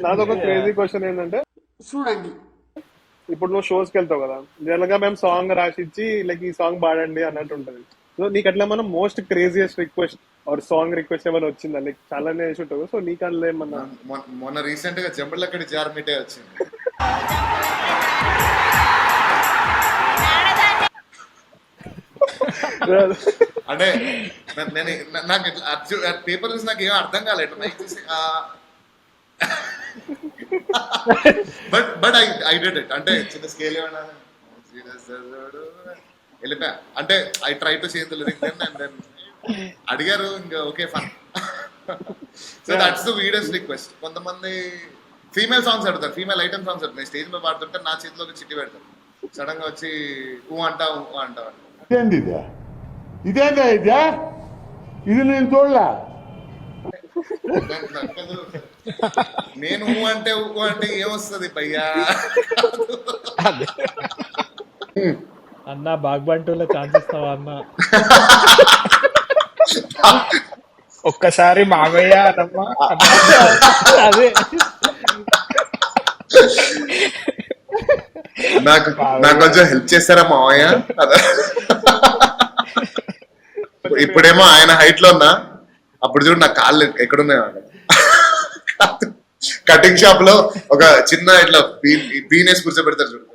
నాదొక crazy question ఏంటంటే, చూడండి, ఇప్పుడు నువ్వు షోస్కి వెళ్తావు కదా, జనరల్ గా మేము సాంగ్ రాసిచ్చి లైక్ ఈ సాంగ్ పాడండి అన్నట్టు ఉంటది. సో నీకు అట్లా మనం most craziest request or song request ఏమైనా వచ్చిందా? లైక్ చాలానే వేసి ఉంటావు, సో నీకు అందులో ఏమన్నా? మొన్న రీసెంట్ గా జంబలక్కడి జార్ మీటే వచ్చింది. అంటే నేను నాకు పేపర్ చూసి నాకు ఏమో అర్థం కాలేదు. But I did it. అంటే చిన్న స్కేల్ ఏమన్నా వెళ్ళిపోయా. అంటే I try to change the lyric then and then అడిగారు, ఇంకా okay fun. So that's the weirdest request. కొంతమంది ఫీమేల్ సాంగ్స్ అడుగుతారు, ఫీమేల్ ఐటమ్ సాంగ్స్ అడుగుతారు. నేను స్టేజ్ మీద పాడుతుంటే నా చేతిలోకి చిట్టి పెడతారు, సడన్ గా వచ్చి ఊ అంటావు ఊ అంటావు. ఇదేందా ఇది నేను చూడలే. నేను ఊ అంటే ఏమొస్తుంది భయ్యా? అన్నా బాగ్బంటూలో ఛాన్స్ ఇస్తావా అన్న? ఒక్కసారి మావయ్య అన్నమ్మా. అదే నాకు కొంచెం హెల్ప్ చేస్తారా మావయ్య? ఇప్పుడేమో ఆయన హైట్ లో ఉన్నా, అప్పుడు చూడు నా కాళ్ళు ఎక్కడున్నాయో. కటింగ్ షాప్ లో ఒక చిన్న ఇట్లా బీనేసి కూర్చోబెడతారు చూడు.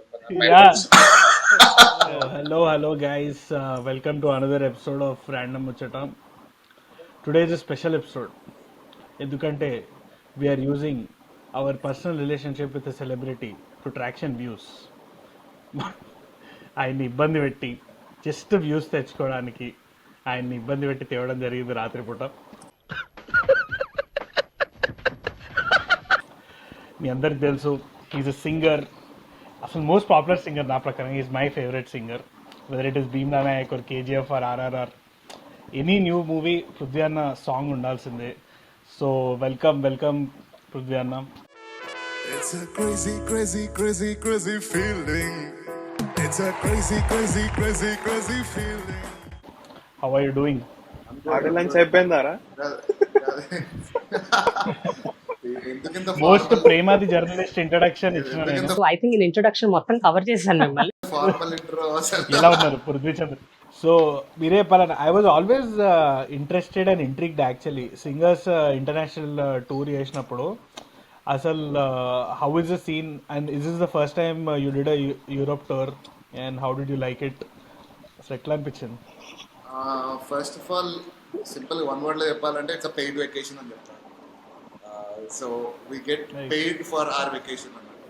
Hello guys, welcome to another episode of random ముచ్చట. Today is a special episode, ఎందుకంటే we're using our personal relationship with a celebrity to traction views. ఆయన్ని ఇబ్బంది పెట్టి జస్ట్ వ్యూస్ తెచ్చుకోవడానికి ఆయన్ని ఇబ్బంది పెట్టి తేవడం జరిగింది రాత్రిపూట. మీ అందరికి తెలుసు, ఈజ్ అ సింగర్, అసలు మోస్ట్ పాపులర్ సింగర్ నా ప్రకారం. Is my favourite singer, whether it is Bheemla Nayak or KGF or RRR. Any new movie Prithvi అన్న సాంగ్ ఉండాల్సిందే. సో వెల్కమ్ పృథ్వీ అన్న. It's a crazy, crazy, crazy, crazy feeling. It's a crazy, crazy, crazy, crazy feeling. How are you doing? Lunch అయిపోయిందారా? Most ప్రేమాది journalist introduction ఇచ్చిన నేను. So I think introduction మొత్తం cover చేశాను మిమ్మల్ని. ఎలా ఉన్నారు పృథ్వీ చంద్ర? సో మీరే పలానా. I was always interested and intrigued actually. Singers international tour చేసినప్పుడు అసలు how is the scene and is this the first time you did a Europe tour and how did you like it? అసలు ఎట్లా అనిపించింది? First of all simple one word లో చెప్పాలంటే it's a paid vacation అని చెప్తాను. So we get paid for our vacation అన్నమాట.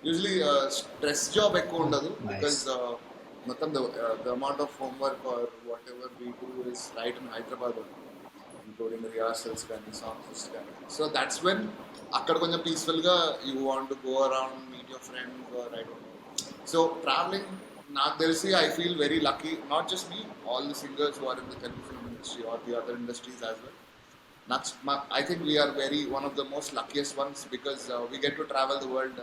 Usually stress job ఎక్కువ ఉండదు, బికాస్ మొత్తం the amount of homework or whatever we do is right in Hyderabad, including rehearsals కానీ songs కానీ. సో దట్స్ వెన్ అక్కడ కొంచెం పీస్ఫుల్గా you want to go around, meet your friends or I don't know. So travelling నాకు తెలిసి I feel very lucky, not just me, all the singers who are in the Telugu film industry or the other industries as well. I think we are one of the most luckiest ones because we get to travel the world.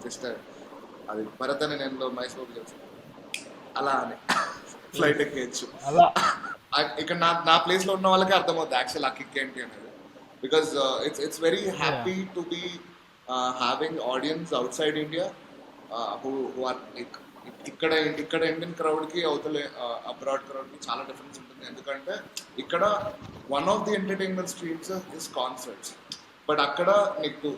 Just అది భరత్ అనే నేను మహేష్ బాబు తెలుసు అలా అని flight ఎక్కేయచ్చు. ఇక్కడ నా ప్లేస్లో ఉన్న వాళ్ళకి అర్థమవుతుంది యాక్చువల్ ఆ కిక్ ఏంటి అనేది. Because it's very happy to be having audience outside India who are ఇక్కడ ఇండియన్ క్రౌడ్కి అవతల అబ్రాడ్ క్రౌడ్కి చాలా డిఫరెన్స్ ఉంటుంది. ఎందుకంటే ఇక్కడ one of the entertainment streams is concerts, but అక్కడ నీకు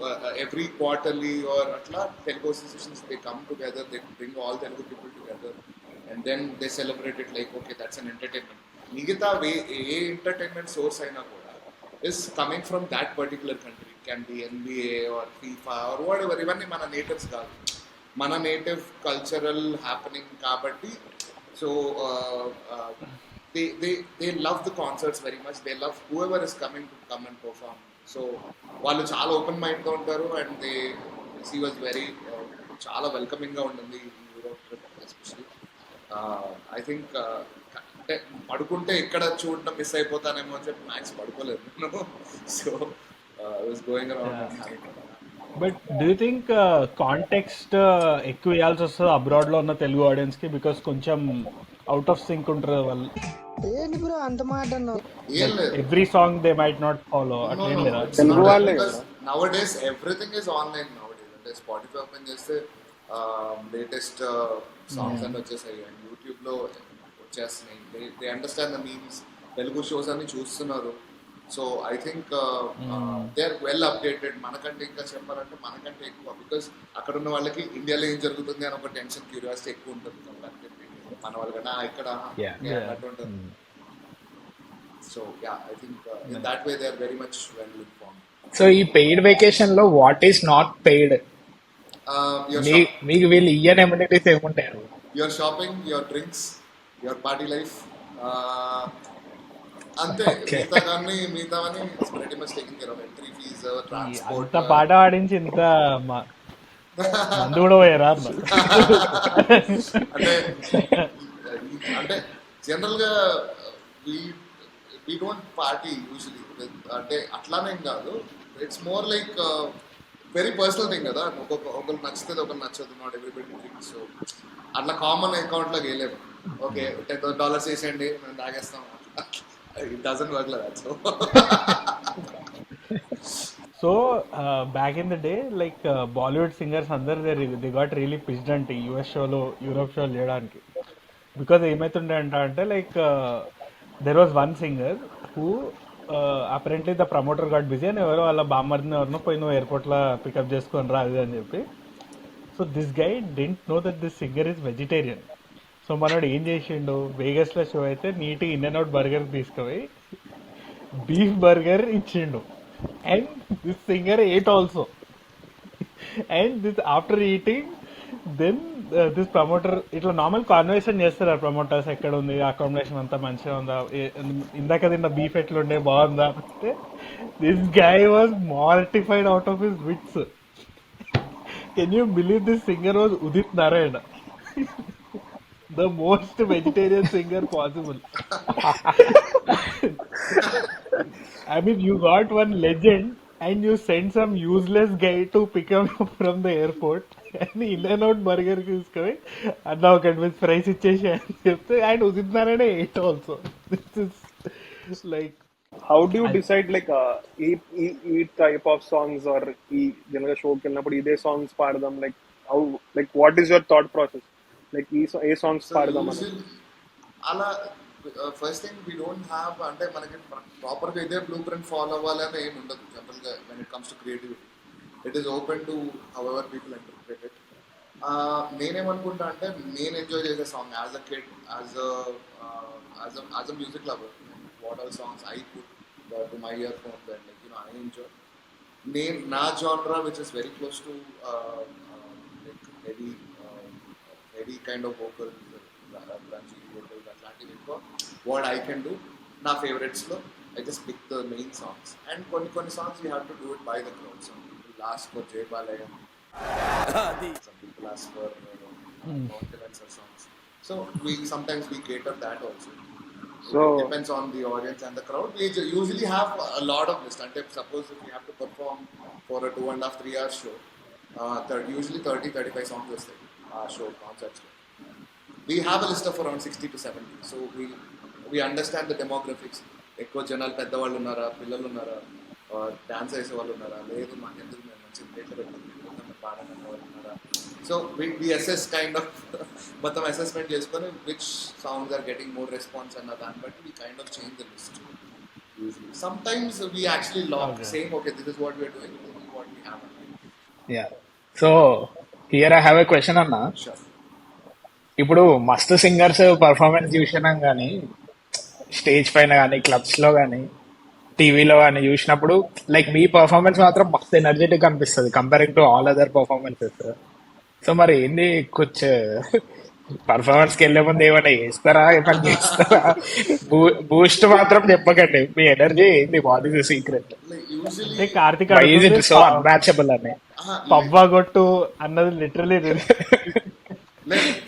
ఎవ్రీ క్వార్టర్లీ ఆర్ అట్లా Telugu associations they come together, they bring all Telugu people together and then they celebrate it like okay that's an entertainment. మిగతా ఏ entertainment source అయినా కూడా is coming from that particular country, can be NBA or FIFA or whatever. ఇవన్నీ మన natives కాదు, మన native cultural happening కాబట్టి. So they love the concerts very much, they love whoever is coming to come and perform. So వాళ్ళు చాలా open మైండ్గా ఉంటారు and they see was very చాలా వెల్కమింగ్గా ఉంటుంది Europe trip especially. I think అంటే పడుకుంటే ఇక్కడ చూడడం మిస్ అయిపోతానేమో అని చెప్పి మ్యాక్స్ పడుకోలేదు నేను. So was going around. But do you think context ఎక్కువ ఇవ్వాల్సి వస్తుంది అబ్రాడ్లో ఉన్న తెలుగు ఆడియన్స్కి? బికాస్ కొంచెం అవుట్ ఆఫ్ సింక్ ఉంటారు వాళ్ళు. ఏం లేదు. Every song they might not follow No, అట్లేం no, లేదా? it's తెలుగు not వాళ్ళే because కదా. nowadays everything is online nowadays. అంటే స్పాటిఫై ఓపెన్ చేస్తే లేటెస్ట్ సాంగ్స్ అన్ని వచ్చేసాయి అండ్ యూట్యూబ్లో వచ్చేస్తున్నాయి. They understand the memes. Telugu shows అన్ని చూస్తున్నారు. So I think they are well updated. మనకంటే ఇంకా చెప్పాలంటే మనకంటే ఎక్కువ, బికాస్ అక్కడ ఉన్న వాళ్ళకి ఇండియాలో ఏం జరుగుతుంది అని ఒక టెన్షన్, క్యూరియాసిటీ ఎక్కువ ఉంటుంది. మన వాళ్ళకన్నా ఇక్కడ అన్నట్టు ఉంటుంది. So yeah, I think in that way they are very much well informed. So ఈ పెయిడ్ వెకేషన్ లో what is not paid? Your shop, మీకు వీళ్ళు ఇయ్యని ఎమ్యూనిటీస్ ఏముంటారు? your shopping, your drinks, your party life. అంతే. ఓకే. మిగతావన్నీ it's very much taking care of. Entry fees, transport. అంత పాట పాడించి ఇంత మందు కూడా పోయారా అన్న? అంటే అంటే జనరల్ గా we don't party usually అంటే అట్లానేం కాదు. It's more like very personal thing కదా. ఒకరు నచ్చితే ఒకరు నచ్చదు. Not everybody drinks. సో అట్లా కామన్ అకౌంట్ లోకి వెళ్ళాము. ఓకే $10 వేసేయండి మేము తాగేస్తాం. It doesn't work like that. So back in the day like Bollywood singers అందరు దే గాట్ రియలీ పిచ్డ్ అంటే యూఎస్ షోలో యూరోప్ షోలు చేయడానికి. బికాజ్ ఏమవుతుండే అంటే like there was one singer who apparently the promoter got busy అని ఎవరో వాళ్ళ బామ్మర్దిని ఎవరినో పోయి నువ్వు ఎయిర్పోర్ట్లో పికప్ చేసుకొని రా అది అని చెప్పి. So this guy didn't know that this singer is vegetarian. So మనోడు ఏం చేసిండు, వేగస్లో షో అయితే నీట్గా ఇన్ అండ్ అవుట్ బర్గర్ తీసుకుపోయి బీఫ్ బర్గర్ ఇచ్చిండు. And this singer ate also. And this after eating then this promoter ఇట్లా నార్మల్ కాన్వర్సేషన్ చేస్తారు ఆ ప్రమోటర్స్, ఎక్కడ ఉంది అకామిడేషన్ అంతా మంచిగా ఉందా, ఇందాక తిన్న బీఫ్ ఎట్లుండే బాగుందా అంటే this guy was mortified out of his wits. Can you believe this singer was Udit Narayan, the most vegetarian singer possible. I mean, you got one legend and you send some useless guy to pick him up from the airport and in and out burger తీసుకొని అన్న ఒక fries ఇచ్చేసి అని చెప్తే and Udit Narayana eight also. This is like how do decide like ఈ type of songs are ఈ general గా షోకి వెళ్ళినప్పుడు ఇదే సాంగ్స్ పాడదాం, like how like what is your thought process, like A songs పాడదాం అని? అలా first thing we don't have అంటే మనకి ప్రాపర్గా ఇదే బ్లూ ప్రింట్ ఫాలో అవ్వాలి అని ఏమి ఉండదు జనరల్గా when it comes to creativity. It is open to however people interpret it. నేనేమనుకుంటా అంటే నేను ఎంజాయ్ చేసే song as a kid, as a music lover, what are songs I put to my earphone that like you know I enjoy. నేను నా జానరా which is very close to like heavy kind of vocals, grungy vocals, అట్లాంటివి ఎక్కువ what I can do. నా ఫేవరెట్స్లో I just pick the main songs and కొన్ని songs we have to do it by the crowd. Some people ask for Jay Balayam, some people ask for influencer songs. So sometimes we cater that also. So it depends on the audience and the crowd. We usually have a lot of list. And suppose if we have to perform for a 2.5-3 hour show, usually 30-35 songs is there. Show concerts. We have a list of around 60 to 70. So we understand the demographics. ఎక్కువ జనాలు పెద్దవాళ్ళు ఉన్నారా, పిల్లలు ఉన్నారా, dance వేసే వాళ్ళు ఉన్నారా, లేదు మాకు ఎందుకు మేము మంచి రేట్లు పెట్టుకుంటాం పాడని వాళ్ళు ఉన్నారా. So we assess kind of మొత్తం అసెస్మెంట్ చేసుకొని which songs are getting more response అన్న దాన్ని బట్టి we kind of change the list. Usually sometimes we actually lock saying okay this is what we are doing, this is what we have. Yeah. So here I have a question అన్న. Sure. ఇప్పుడు మస్తు singers performance చూసినాం కానీ stage పైన కానీ clubs లో కానీ టీవీలో కానీ చూసినప్పుడు లైక్ మీ పర్ఫార్మెన్స్ మాత్రం మస్తు ఎనర్జెటిక్ అనిపిస్తుంది comparing to all other performances. So మరి ఏంది కొంచెం పర్ఫార్మెన్స్ కి వెళ్ళే ముందు ఏమైనా చేస్తారా, ఏమైనా చేస్తారా? బూస్ట్ మాత్రం చెప్పకండి, మీ ఎనర్జీ ఏంది, what is the secret? Usually Karthik why is it so unmatchable అని? పవ్వా కొట్టు అన్నది లిటరలీ లేదు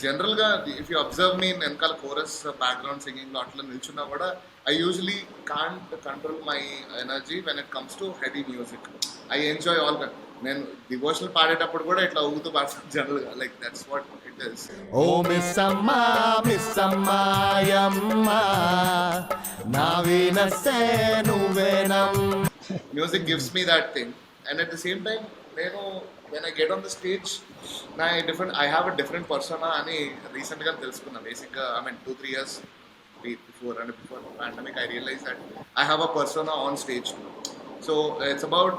జనరల్గా ఇఫ్ యూ అబ్జర్వ్ మీ వెనకాల కోరస్ బ్యాక్గ్రౌండ్ సింగింగ్లో అట్లా నిల్చున్నా కూడా I usually can't control my energy when it comes to heavy music. I enjoy all నేను డివోషనల్ పాడేటప్పుడు కూడా ఇట్లా ఊగుతూ పాడతాను జనరల్గా, like that's what it is. ఓ మిస్ అమ్మాయమ్మ నా వీనస్సే నువ్వేనం. Music gives me that thing, and at the same time నేను when I get on the stage I have a different persona అని రీసెంట్గా తెలుసుకున్నా. బేసిక్గా I mean 2-3 years before pandemic I realized that I have a persona on stage too. So it's about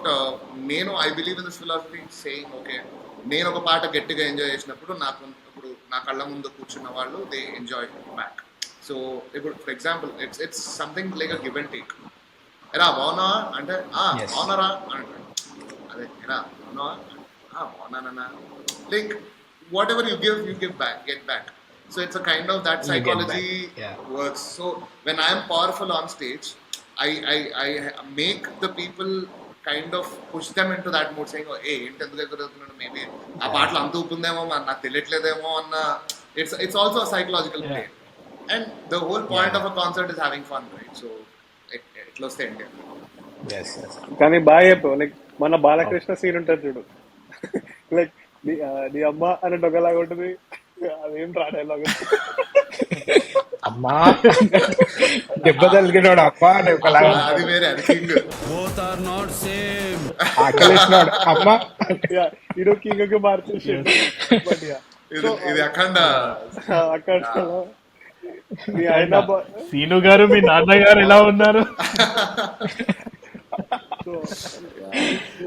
నేను I believe in this philosophy saying okay, నేను ఒక పాట గట్టిగా enjoy చేసినప్పుడు ఇప్పుడు నా కళ్ళ ముందు కూర్చున్న వాళ్ళు దే ఎంజాయ్ బ్యాక్. సో ఇప్పుడు for example it's something like a give and take. ఎరా బాగున్నా అంటే బాగున్నారా అంటాడు, అదే ఎరా బాగున్నావా బాగున్నానన్నా, like whatever you give back get back. So it's a kind of that psychology works. So when I am powerful on stage, I make the people kind of push them into that mood, saying, "Oh, hey, maybe ఆ పాటలు అంత ఊపుందేమో నాకు తెలియట్లేదేమో అన్న." It's also a psychological play, and the whole point of a concert is having fun, right? So it was the India. Yes. కానీ బాగా చెప్పావు. Like మన Balakrishna scene ఉంటుంది చూడు, లైక్ నీ అమ్మ అన్నట్టు ఒకలాగా ఉంటుంది, అదేం డైలాగ్ అమ్మా దెబ్బ తలిగినాడు అప్ప అని ఒకలాగా అది వేరే, అది కింగ్. ఆకలిస్తున్నాడు అమ్మ. హీరో కింగ్ కి మార్చేసాడు. బట్ ఇది అఖండ అక్కడ మీ ఆయన సీను గారు మీ నాన్నగారు ఎలా ఉన్నారు?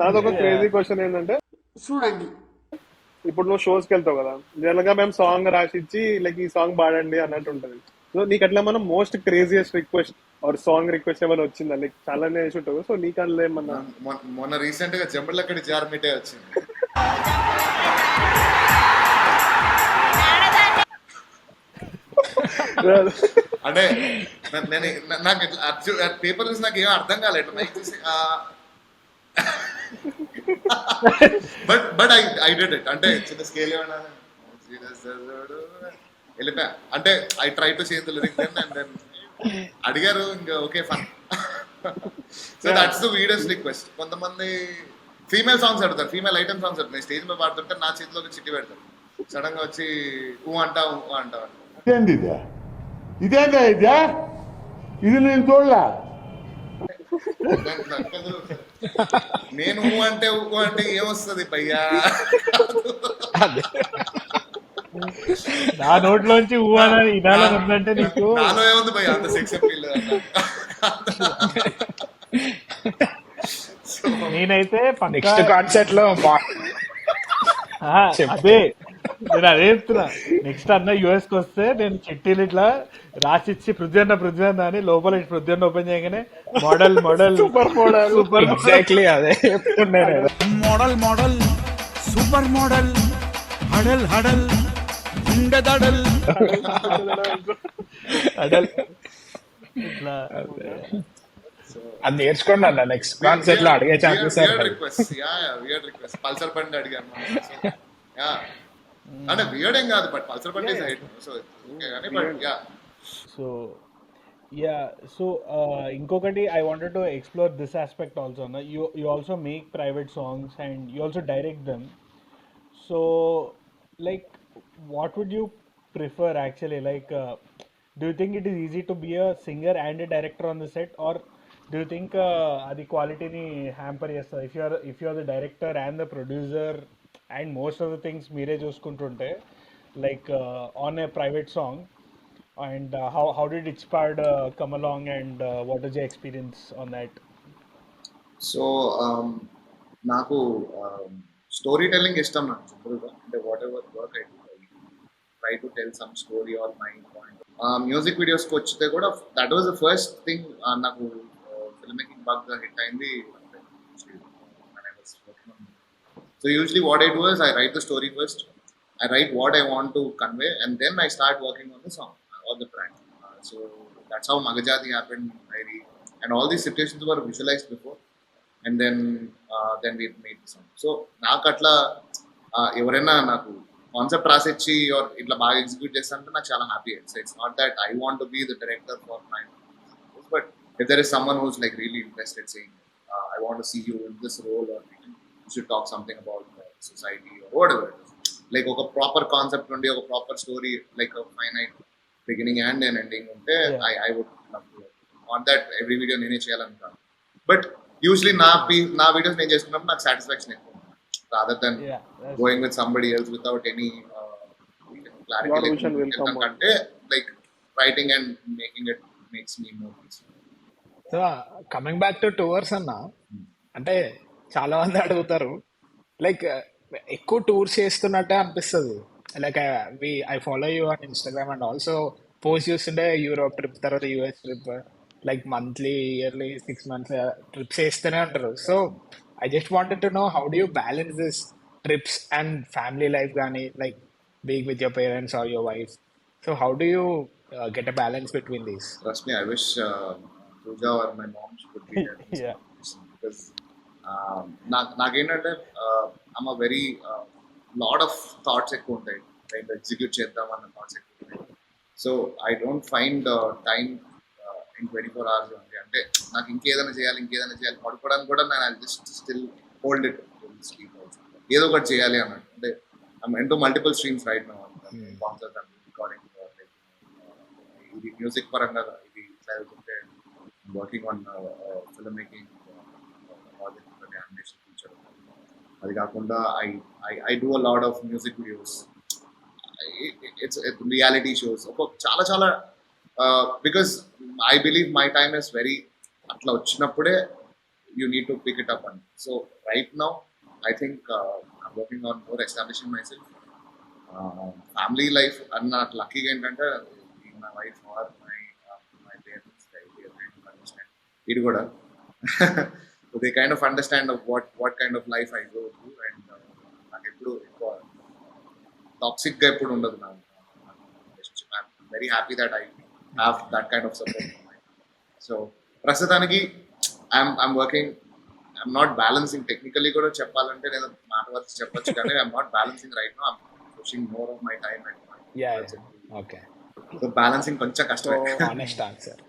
నాదొక క్రేజీ క్వశ్చన్ ఏంటంటే, చూడండి ఇప్పుడు నువ్వు షోస్కి వెళ్తావు కదా, జనరల్ గా మేము సాంగ్ రాసిచ్చి లైక్ ఈ సాంగ్ పాడండి అన్నట్టు ఉంటది. సో నీకు అట్లా మనం most craziest request or song request ఏమైనా వచ్చిందా? లైక్ చాలానే వేసి ఉంటావు, సో నీకు అందులో ఏమన్నా? మొన్న రీసెంట్ గా జంబలక్కడి జార్మిటే వచ్చింది. అంటే నేను నాకు పేపర్ చూసి నాకు ఏం అర్థం కాలేదు, మైక్ చూసి బట్ ఐ డిడ్ ఇట్. అంటే చిన్న స్కేల్ ఏమన్నా వెళ్ళిపోయా, అంటే I try to change the lyrics and then అడిగారు ఇంకా okay fun. So that's the weirdest request. కొంతమంది ఫీమేల్ సాంగ్స్ అడుగుతారు, ఫీమేల్ ఐటమ్ సాంగ్స్ అడుగుతారు. నేను స్టేజ్ మీద పాడుతుంటే నా చేతిలో ఒక చిట్టి పెడతారు, సడన్ గా వచ్చి ఊ అంటావు ఇదేందా ఇది నేను చూడలే. నేను ఊ అంటే ఏమొస్తుంది భయ్యా? నా నోట్లోంచి ఊ అని వినాలని ఉందంటే నీకు నాలో ఏముంది భయ్యా, అంత సెక్స్ అపీల్. నేనైతే నెక్స్ట్ కాన్సర్ట్ లో అదే నేను అదే చెప్తున్నా. నెక్స్ట్ అన్న యుఎస్ కి వస్తే నేను చిట్టీలు ఇట్లా రాసిచ్చి పృథ్వీ అన్న అని లోపల పృథ్వీ అన్న ఓపెన్ చేయగానే మోడల్ సూపర్ ఎగ్జాక్ట్లీ అదే మోడల్ సూపర్ మోడల్ హడల్ ఉండదడల్ అడల్ ఇట్లా అది నేర్చుకోండి అన్న. నెక్స్ట్ కాన్సర్ట్ లో అడిగే ఛాన్సెస్ రిక్వెస్ట్ పల్సర్ బండి అడిగాను. అంటే వియర్డ్ ఏం కాదు, బట్ పల్సర్ బండి సో ఓకే కానీ బట్ సో ఇంకొకటి I wanted to explore this aspect also అన్న. You also make private songs and you also direct them. So like what would you prefer actually? Like do you think it is easy to be a singer and a director on the set, or do you think అది క్వాలిటీని hamper చేస్తుంది? If you are the director and the producer and most of the things మీరే చూసుకుంటుంటే like on a private song, and how did it inspired come along, and what is your experience on that? So నాకు story telling ఇష్టం. నాకు సింపుల్గా అంటే what ever work I try to tell some story or my point. Music వీడియోస్కి వచ్చితే కూడా that was the first thing నాకు film making బాగా hit అయింది. So usually what I do is I right the story first, I write what I want to convey, and then I start working on the song or the track. So that's how Magajati happened, Diary, and all these situations were visualized before, and then we made the song. So నాకు అట్లా ఎవరైనా నాకు concept రాసిచ్చి are ఇట్లా బాగా execute చేస్తానంటే నాకు చాలా happy. It's not that I want to be the director for my, but if there is someone who's like really interested saying I want to see you in this role, or you should talk something about society or whatever it is. Like a proper concept నుండి ఒక proper story, like a finite beginning and an ending ఉంటే Yeah. I would love to. Not that every video నేనే చేయాలనుకుంటాను, but usually నా videos నేను చేసుకున్నప్పుడు నాకు satisfaction ఎక్కువ rather than Yeah, that's going with somebody else without any Your vision will come clarity out. అంటే like writing and making it makes me more peaceful. So coming back to tours అన్న, అంటే చాలా మంది అడుగుతారు like ఎక్కువ tours చేస్తున్నట్టే అనిపిస్తుంది. Like I follow you on Instagram and also post చూస్తుంటే యూరోప్ ట్రిప్, తర్వాత US trip, like monthly, yearly, 6 months trips వేస్తూనే ఉంటారు. So I just wanted to know how do you balance this trips and family life కానీ, like being with your parents or your wife. So how do you get a balance between these? Trust me, I wish Pooja or my mom could be there yeah. because నాకేంటంటే I'm a very lot of thoughts ఎక్కువ ఉంటాయి, like execute చేద్దాం అన్న thoughts ఎక్కువ ఉంటాయి. So I don't find time in 24 hours ఉంది. అంటే నాకు ఇంకేదైనా చేయాలి పడుకోవడానికి కూడా నేను just still hold it sleep, ఏదో ఒకటి చేయాలి అన్నట్టు. అంటే I'm into multiple streams right now, concert and recording, ఇది మ్యూజిక్ పరంగా ఇది ఇట్లా వెళ్తుంటే working on film making project, animation feature. అది కాకుండా I do a lot of music videos, it's reality shows, చాలా చాలా because I believe my time is very, అట్లా వచ్చినప్పుడే you need to pick it up and. So right now I think I'm working on more establishing my self. Family life అన్న నాకు లక్కీగా ఏంటంటే my wife or my parents, they kind of understand it కూడా. So they kind of understand of what kind of life I go through, and నాకు ఎప్పుడు ఎక్కువ toxic గా ఎప్పుడు ఉండదు నా relationship. I'm very happy that I have that kind of support. So ప్రస్తుతానికి I'm working, I'm not balancing. Technically కూడా చెప్పాలంటే నేను మాట వరకు చెప్పొచ్చు, కానీ I'm not balancing right now. I'm pushing more of my time and okay, so balancing కొంచెం కష్టమే. Honest answer.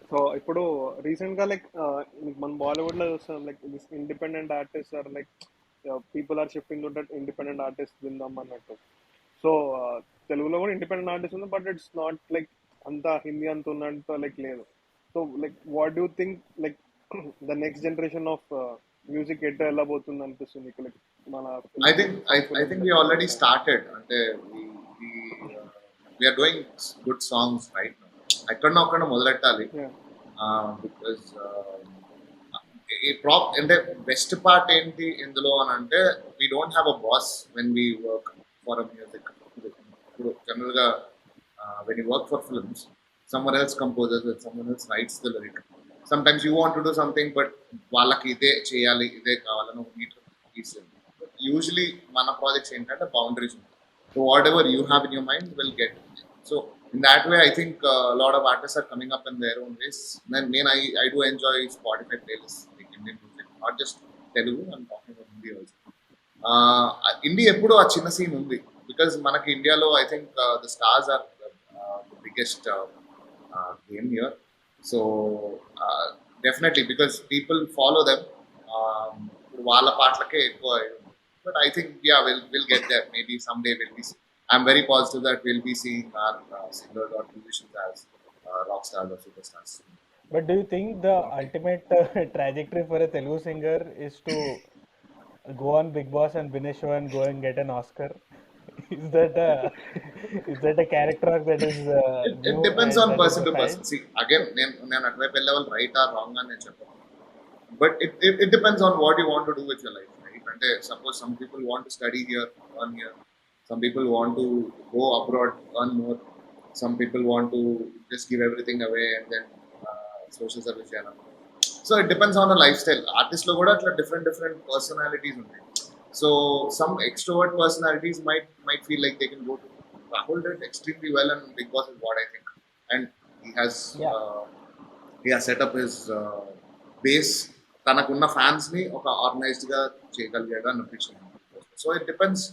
సో ఇప్పుడు రీసెంట్ గా లైక్ మన బాలీవుడ్ లో చూస్తాం, like independent artist or like people are shifting to that independent artist విందాం అన్నట్టు. So తెలుగులో కూడా ఇండిపెండెంట్ ఆర్టిస్ట్ ఉంది, బట్ ఇట్స్ నాట్ లైక్ అంత హిందీ అంత ఉన్నంత లైక్ లేదు. So like what do think like the next generation of music ఎట్లా వెళ్ళబోతుంది అనిపిస్తుంది మీకు? లైక్ మన I think we already started. అంటే we are doing good songs right now. ఎక్కడో మొదలెట్టాలి. బికాజ్ అంటే బెస్ట్ పార్ట్ ఏంటి ఇందులో అని అంటే, we don't have a boss when we work for a music. ఇప్పుడు జనరల్గా when you work for films, someone else composes it, someone else writes the lyric. Sometimes you want to do something, but వాళ్ళకి ఇదే చేయాలి, ఇదే కావాలని ఒక metre తీసుకుంది. Usually మన ప్రాజెక్ట్స్ ఏంటంటే బౌండరీస్ ఉంటాయి. So what ever you have in your mind will get. So in that way, I think a lot of artists are coming up in their own ways. Then I do enjoy Spotify playlists, like Indian music, not just Telugu. I'm talking about Hindi also. India ఎప్పుడు ఆ చిన్న scene ఉంది, because మనకి ఇండియాలో I think the stars are the biggest game here. So definitely because people follow them, వాళ్ళ పాటలకే ఎక్కువ. But I think will get there, maybe some day will be. I'm very positive that we'll be seeing our singers or musicians as rock stars or superstars. But do you think the ultimate trajectory for a Telugu singer is to go on Big Boss and win a show and go and get an Oscar? Is that a character arc that is it depends on person to person. See, again, నేను అటువైపు వెళ్ళే వాళ్ళు right are wrong అని నేను చెప్పను. But it depends on what you want to do with your life, right? అంటే suppose some people want to study here, learn here. Some people want to go abroad, earn more. Some people want to just give everything away and then social service cheyala. So it depends on a lifestyle. Artists lo kuda atla different personalities unnayi. So some extrovert personalities might feel like they can go to Rahul did extremely well and Big Boss is what I think. And he has set up his base. తనకున్న fans ని ఒక organised గా చేయగలిగాడు అనిపించింది. So it depends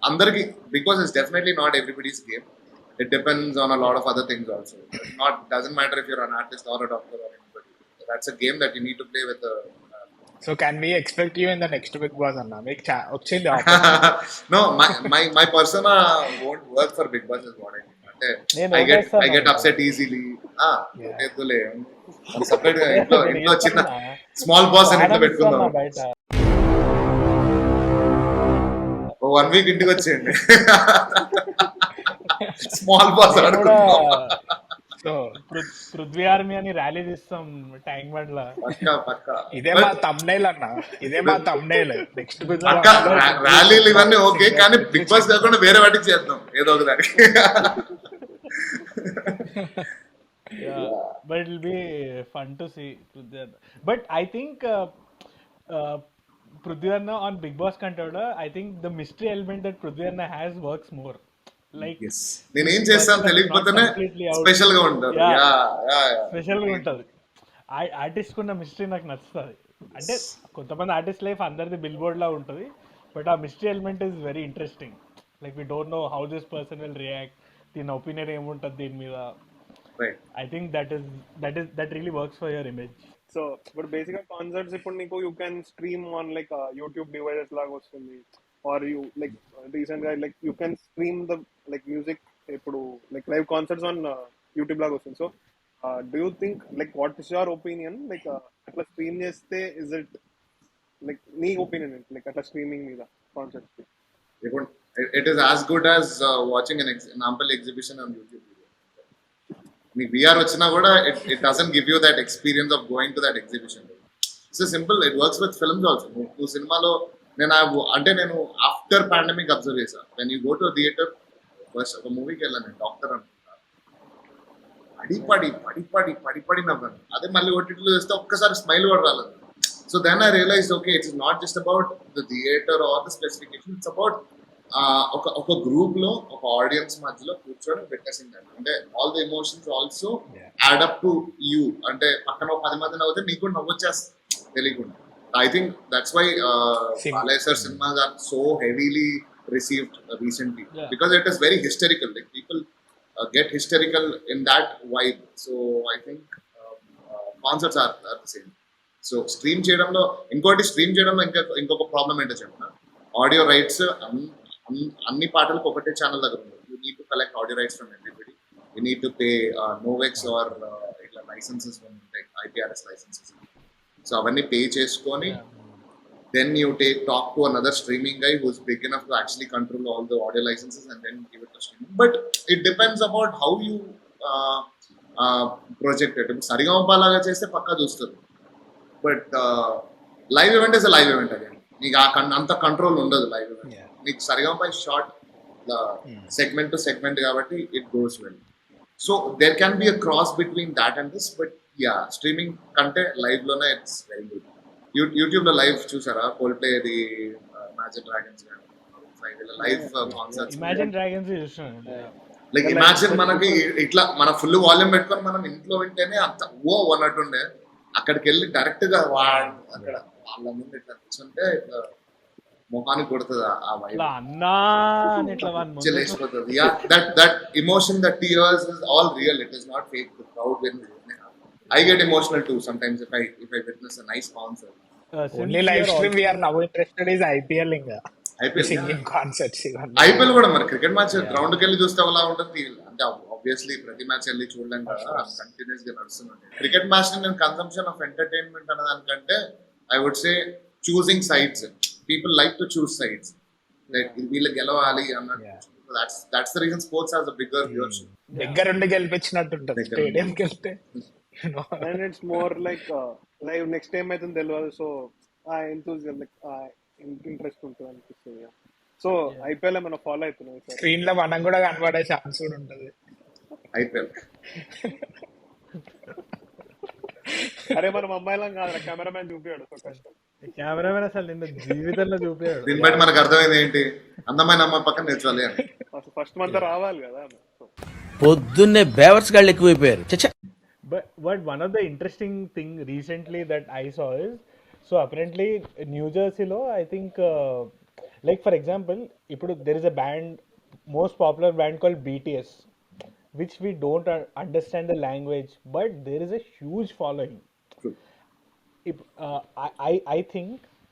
అందరికి, because it's definitely not everybody's game. It depends on a lot of other things also. Doesn't matter if you're an artist or a doctor or anybody. That's a game that you need to play with so can we expect you in the next Bigg Boss అన్న? మీకు వచ్చింది opportunity. No, my persona won't work for Big Boss is what I mean. అంటే నేను I get ఓటేస్తాను upset easily. వదిలేద్దులే. Separate గా ఇంట్లో చిన్న స్మాల్ బాస్ అని ఇంట్లో పెట్టుకుందాం. బయట. 1 week ఇంటికి వచ్చేయండి. స్మాల్ బాస్ నేను కూడా ఆడుకుందాం. సో పృథ్వీ ఆర్మీ అని ర్యాలీ తీస్తాం ట్యాంక్ బండ్ లా. పక్కా ఇదే మా తమ్నైల్ అన్న, ఇదే మా తమ్నైల్ నెక్స్ట్ బిగ్ పక్కా బాస్. ర్యాలీలు ఇవన్నీ ఓకే, కానీ బిగ్ బాస్ కాకుండా వేరే వాటికి చేద్దాం ఏదో ఒక దానికి. But it'll be fun to see Prudhvi Anna. But I think Prudhvi Anna on Big Boss కంటే I think the mystery element that Prudhvi Anna has works more. Like నేను ఏం చేస్తాను తెలియకపోతేనే స్పెషల్ గా ఉంటారు. స్పెషల్ గా ఉంటది. ఆర్టిస్ట్ కున్న mystery నాకు నచ్చుతుంది. అంటే కొంతమంది ఆర్టిస్ట్ లైఫ్ అందరిది బిల్ బోర్డ్ లా ఉంటుంది, బట్ ఆ mystery element is very interesting. Like we don't know how this person will react, దీని ఒపీనియన్ ఏముంటుంది దీని మీద. I think that really works for your image. So ఇప్పుడు బేసిక్ గా కాన్సర్ట్స్ ఇప్పుడు నీకు you can stream on like YouTube devices లాగా వస్తుంది, ఆర్ యూ లైక్ రీసెంట్ గా like you can stream the like music ఇప్పుడు like live concerts on YouTube లాగా వస్తుంది. So do you think like what is your opinion like అట్లా stream చేస్తే is it like నీ opinion ఏంటి like అట్లా streaming మీద concerts? It is as good as watching an ample exhibition on YouTube. మీకు VR వచ్చినా కూడా it doesn't give you that experience of going to that exhibition. It's simple. It works with films also. నువ్వు సినిమాలో నేను after pandemic observe చేశాను. When you go to theatre, first ఒక మూవీకి వెళ్ళాను నేను, డాక్టర్ అనుకుంటా, పడి నవ్వాను. అదే మళ్ళీ ఓటీటీలో చేస్తే ఒక్కసారి స్మైల్ కూడా రాలేదు. So then I realise okay, it's not just about the theatre or the specification, it's about ఒక గ్రూప్ లో ఒక ఆడియన్స్ మధ్యలో కూర్చొని పెట్టేసింది. అంటే all the emotions also add up to you. అంటే పక్కన 10 మంది నవ్వుతే నీకు కూడా నవ్వొచ్చేస్తుంది తెలియకుండా. I think that's why Balesar cinemas are so heavily received recently, because it is very hysterical. Like people get hysterical in that vibe. So I think concerts are the same. So stream చేయడంలో ఇంకొక problem ఏంటో చెప్పిన, audio rights అన్ని పాటలకు ఒకటే channel దగ్గర ఉంది. You need to collect audio rights from everybody. You need to pay Novex or ఇట్లా లైసెన్సెస్ ఉంటాయి, IPRS లైసెన్సెస్. సో అవన్నీ పే చేసుకొని then you talk to another streaming guy who's big enough to actually control all the audio licenses and then give it to streaming. But it depends about how you project it. If Sarigama laga cheste pakka చూస్తారు, but live event is a live event again. నీకు అంత control ఉండదు live event. నీకు Sarigama short segment to segment కాబట్టి it goes well. So there can be a cross between that and this, but yeah, streaming కంటే live లోనే it's very good. YouTube లో live చూసారా? Coldplay the Imagine Dragons live concerts. Imagine Dragons చూసాను. Like Imagine మనకి ఇట్లా మన full volume పెట్టుకొని మనం ఇంట్లో వింటేనే అంత అన్నట్టుండే, అక్కడికి వెళ్ళి డైరెక్ట్ గా అక్కడ వాళ్ళ ముందు ఇట్లా కూర్చుంటే ఇట్లా మొహానికి కొడుతుంది ఆ వైబ్, లేచిపోతుంది. That emotion, that tears is all real. It is not fake. The crowd win. I get emotional too sometimes if I witness a nice concert. Only live stream we are now interested is IPL inga. IPL singing concerts ivanni. IPL కూడా మరి cricket match ground కి వెళ్ళి చూస్తే అలా ఉంటుంది. అంటే obviously ప్రతి match వెళ్ళి చూడలేం కదా, కంటిన్యూస్ గా నడుస్తుంది. క్రికెట్ మ్యాచ్ నేను కన్సంప్షన్ ఆఫ్ ఎంటర్టైన్మెంట్ అనే దానికంటే I would say choosing sides. People like to choose sides. Like వీళ్ళు గెలవాలి అన్నట్టు. That's the reason sports has a bigger viewership. దగ్గర ఉండి గెలిపించినట్టు ఉంటుంది స్టేడియం కి వెళ్తే. And it's more like live next time అయితే తెలియదు. సో ఆ ఎంతూజియాజం లైక్ ఇంట్రెస్ట్ ఉంటుంది అనిపిస్తుంది. సో IPL మనం ఫాలో అవుతున్నాం. స్క్రీన్ లో మనం కూడా కనబడే ఛాన్స్ కూడా ఉంటుంది IPL. అరే మనం అమ్మాయిలం కాదు, కెమెరామ్యాన్ చూపించాడు. సో కష్టం. కెమెరామెన్ అసలు నిన్న జీవితంలో చూపించాడు. దీన్ని బట్టి మనకు అర్థమైంది ఏంటి, అందమైన అమ్మాయి పక్కన నేర్చుకోవాలి అని. ఫస్ట్ మంత్ రావాలి కదా. పొద్దున్నే బేవర్స్ గాళ్ళు ఎక్కువైపోయారు. But one of the interesting thing recently that I saw is, so apparently New Jersey lo I think like for example ipudu there is a band, most popular band called BTS, which we don't understand the language, but there is a huge following. True. I think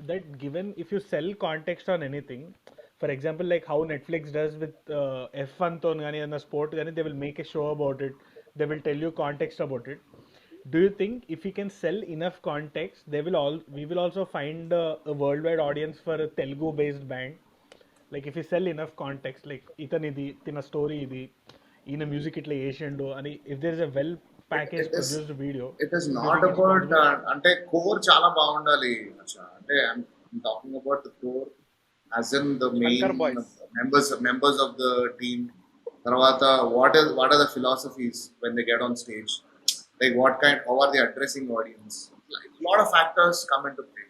that given if you sell context on anything, for example, like how Netflix does with F1 ton gani and the sport gani, they will make a show about it. They will tell you context about it. Do you think if we can sell enough context, we will also find a worldwide audience for a Telugu based band? Like if you sell enough context, like ఇతనిది తిన story ఇది ఈయన music ఇట్లా చేసిండు అని, if there is a well it packaged is produced video, it is do you not think it's about possible? అంటే core చాలా బాగుండాలి అచ్చా. అంటే I'm talking about the core as in the main Shankar Boys. members of the team. తర్వాత what are the philosophies when they get on stage, like how are they addressing audience, like a lot of factors come into play.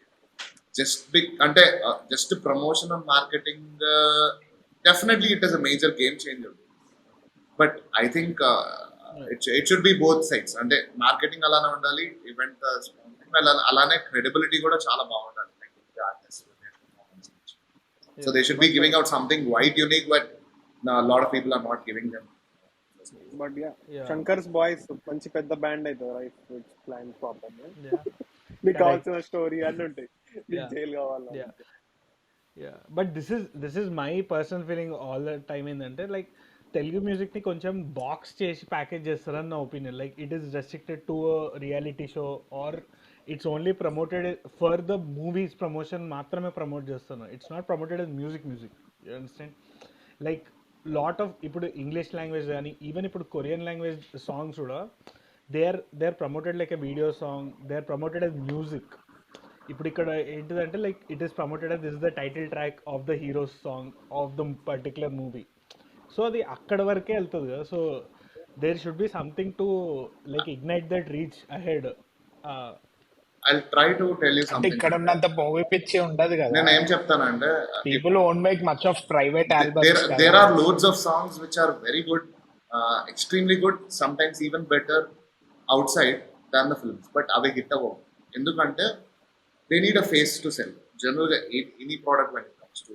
Just big అంటే just promotion and marketing, definitely it is a major game changer, but I think it should be both sides. అంటే marketing అలానే ఉండాలి, event అలానే credibility కూడా చాలా బాగుండాలి. So they should be giving out something quite unique, but a lot of people are not giving them. But yeah Yeah, Shankar's boys మంచి పెద్ద band అవుతుంది right, which plan proper. yeah, మీకు correct. కావాల్సిన story అన్ని ఉంటాయి, మీకు Yeah, జైలు కావాలా. yeah, yeah. But this is my personal feeling all the time ఏంటంటే లైక్ తెలుగు మ్యూజిక్ని కొంచెం బాక్స్ చేసి ప్యాకేజ్ చేస్తారని నా opinion. Like it is restricted to reality show or it's only promoted for the movies promotion మాత్రమే promote చేస్తున్నారు. It's not promoted as music you understand. Like lot of ఇప్పుడు English language కానీ even ఇప్పుడు Korean language songs కూడా they are promoted like a video song, they are promoted as music. ఇప్పుడు ఇక్కడ ఏంటిదంటే like it is promoted as this is the title track of the heroes song of the particular movie. So అది అక్కడ వరకే వెళ్తుంది కదా. So there should be something to like ignite that reach ahead. I'll try to tell you అంటే something. ఇక్కడ ఉన్నంత movie పిచ్చి ఉండదు కదా. నేను ఏం చెప్తానంటే people won't make much of private albums there కదా. there are loads of songs which are very good, extremely good, sometimes even better outside than the films, but అవి హిట్ అవ్వవు. ఎందుకంటే they need a face to sell. Generally any product when it comes to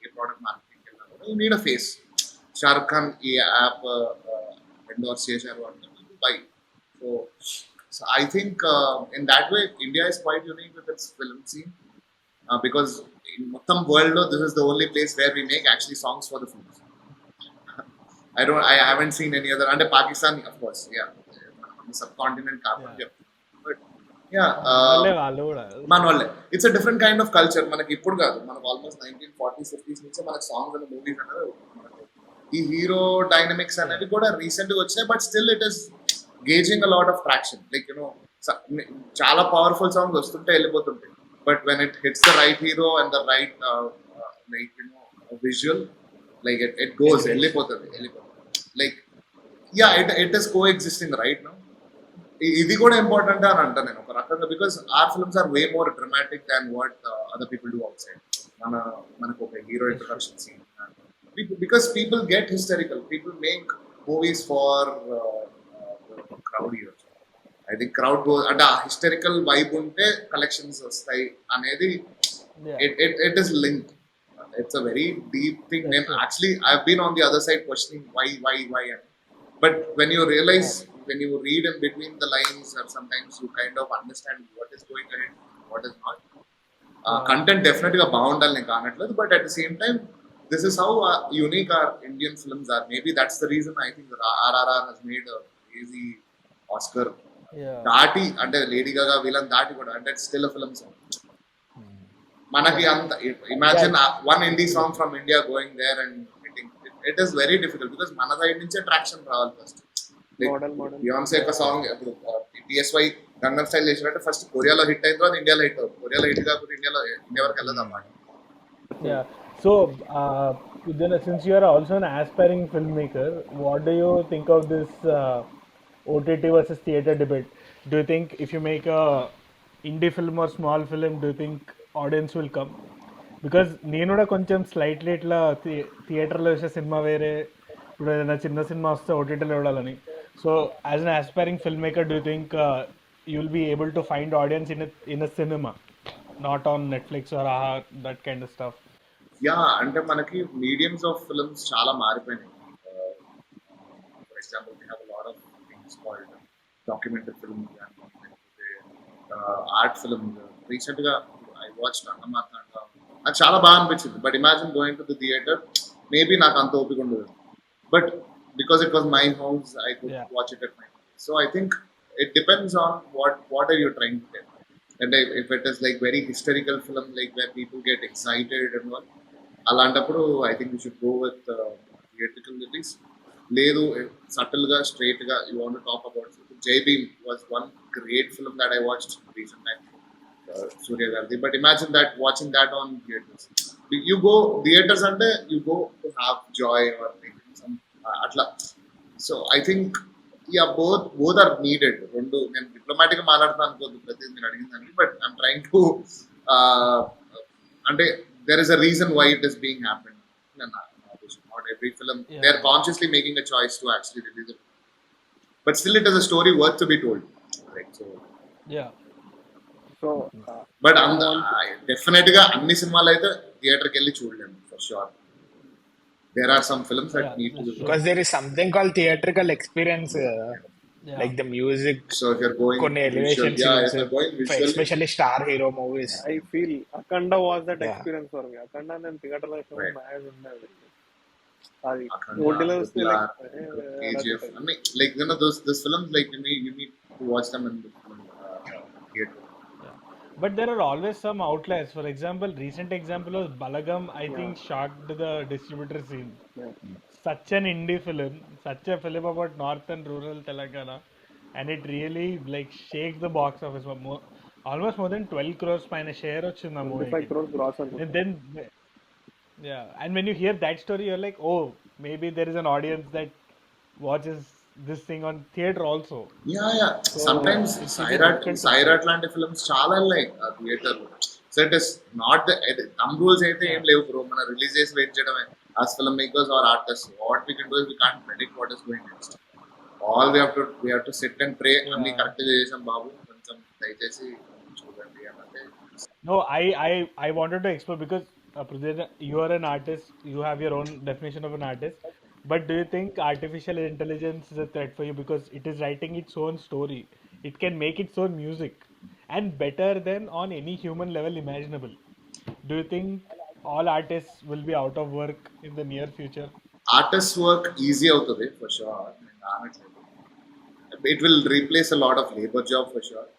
a product marketing, you need a face. Shahrukh Khan ఈ app endorse చేశారు అంటే by. So I think in that way India is quite unique with its film scene, because in మొత్తం world లో this is the only place where we make actually songs for the films. I haven't seen any other, అంటే Pakistan of course, yeah, sub continent కాబట్టి, but yeah, వాళ్ళు కూడా మన వాళ్ళే. It's a different kind of culture. మనకి ఇప్పుడు కాదు, మనకు ఆల్మోస్ట్ 1940s 50s నుంచే మనకు సాంగ్స్ అండ్ మూవీస్ అనేది ఈ హీరో డైనమిక్స్ అనేవి కూడా రీసెంట్ గా వచ్చాయి, but still it is gauging a lot of traction. Like చాలా పవర్ఫుల్ సాంగ్స్ వస్తుంటే వెళ్ళిపోతుంటాయి, but when it hits the right hero and the right like visual, like it goes వెళ్ళిపోతుంది. Like yeah, it is coexisting right now. ఇది కూడా important అని అంటా నేను ఒక రకంగా, because our films are way more dramatic than what other people do outside. మనకు ఒక hero introduction scene, because people get historical, people make movies for crowd here. I think crowd go అంటే ఆ historical vibe ఉంటే collections వస్తాయి అనేది, it is link. It's a very deep thing. నేను actually I have been on the other side questioning why అని. But when you realize, when you read in between the lines, or sometimes you kind of understand what is going ahead, what is not. Content definitely గా బాగుండాలి నేను కానట్లేదు, but at the same time, this is how unique our Indian films are. Maybe that's the reason I think RRR has made a crazy Oscar. దాటి అంటే Lady Gaga వీళ్ళని దాటి కూడా, అంటే still film song మనకి అంత. Imagine one Hindi song from India going there and hitting. It is very difficult, because మన side నుంచే ట్రాక్షన్ రావాలి ఫస్ట్. బియాన్సే ఒక సాంగ్ ఇప్పుడు PSY గంగం స్టైల్ చేసినట్టు ఫస్ట్ కొరియాలో హిట్ అయిన తర్వాత ఇండియాలో హిట్ అవుతుంది. కొరియాలో హిట్ కాకపోతే ఇండియా వరకు వెళ్ళదు అన్నమాట. Yeah. So, since you are also an aspiring filmmaker, what do you think of this OTT versus theater debate? Do you think if you make a indie film or small film, do you think audience will come? Because నేను కూడా కొంచెం slightly ఇట్లా థియేటర్లో వేసే cinema వేరే, ఇప్పుడు ఏదైనా చిన్న సినిమా వస్తే ఓటీటీలో చూడాలని. So as an aspiring film maker, do you think you will be able to find audience in a cinema, not on Netflix or that kind of stuff? Yeah, అంటే మనకి మీడియమ్స్ ఆఫ్ ఫిల్మ్స్ చాలా మారిపోయినాయి. For example we have lot of things called documentary film, లేకపోతే art film. Recent గా I watch Annamartanda, నాకు చాలా బాగా అనిపించింది. But imagine going to the theatre, maybe నాకు అంత ఓపిక ఉండదు. But because it was my house, I could Yeah. watch it at my home. So I think it depends on what are you trying to tell. And if it is like very historical film, like where people get excited and all, అలాంటప్పుడు I think you should go with theatrical release. లేదు subtle గా straight గా you want to talk about. Jai Bhim was one great film that I watched recent time. Surya Gardi. But imagine that watching that on theaters. You go theaters and you go to have joy or like some atla. So I think yeah, both are needed. రెండు నేను diplomatic గా మాట్లాడుతాను అనుకోద్దు ప్రతి మీరు అడిగిందని, but I'm trying to అంటే there is a reason why it is being happened. Not every film they are consciously making a choice to actually release it, but still it is a story worth to be told, right? So Yeah. So but definite గా అన్ని సినిమాలు అయితే థియేటర్కి వెళ్ళి చూడలేము for sure. There are some films that need to because there is something called theatrical experience, Yeah. like the music, so if you're going కొన్ని elevation yeah, if scenes, you're going for visually, especially star hero movies. I feel Akhanda was that Yeah. Experience for me. Akhanda నేను theatre లో Right. Match ఉండేది. అది Akhanda, ఓటీలో వస్తే Triple R, KGF, I mean, like you know those films, like you need to watch them in theater. But there are always some outliers. For example, recent example was Balagam. I think shocked the distributor scene. Such an indie film, such a film about north and rural Telangana, and it really like shakes the box office. Almost more than 12 crores pine share వచ్చింది ఆ 25 movie. crores gross అనుకుంటా. And then yeah, and when you hear that story, you're like, oh, maybe there is an audience that watches this thing on theater also. Yeah. Sometimes Sairat లాంటి films చాలా ఉన్నాయి theatre లో. So it is not the thumb rules అయితే ఏం లేవు bro. మన release చేసి wait చేయడమే as film makers or artist. What we can do is we can't predict what is going next. All we have to sit and pray. అన్ని correct గా చేసాం బాబు, కొంచెం దయచేసి చూడండి అంటే. No, I wanted to explore because Prudhvi, you are an artist. You have your own definition of an artist. But do you think artificial intelligence is a threat for you because it is writing its own story? It can make its own music and better than on any human level imaginable. Do you think all artists will be out of work in the near future? Artist work easy అవుతుంది for sure. It will replace a lot of labour job for sure.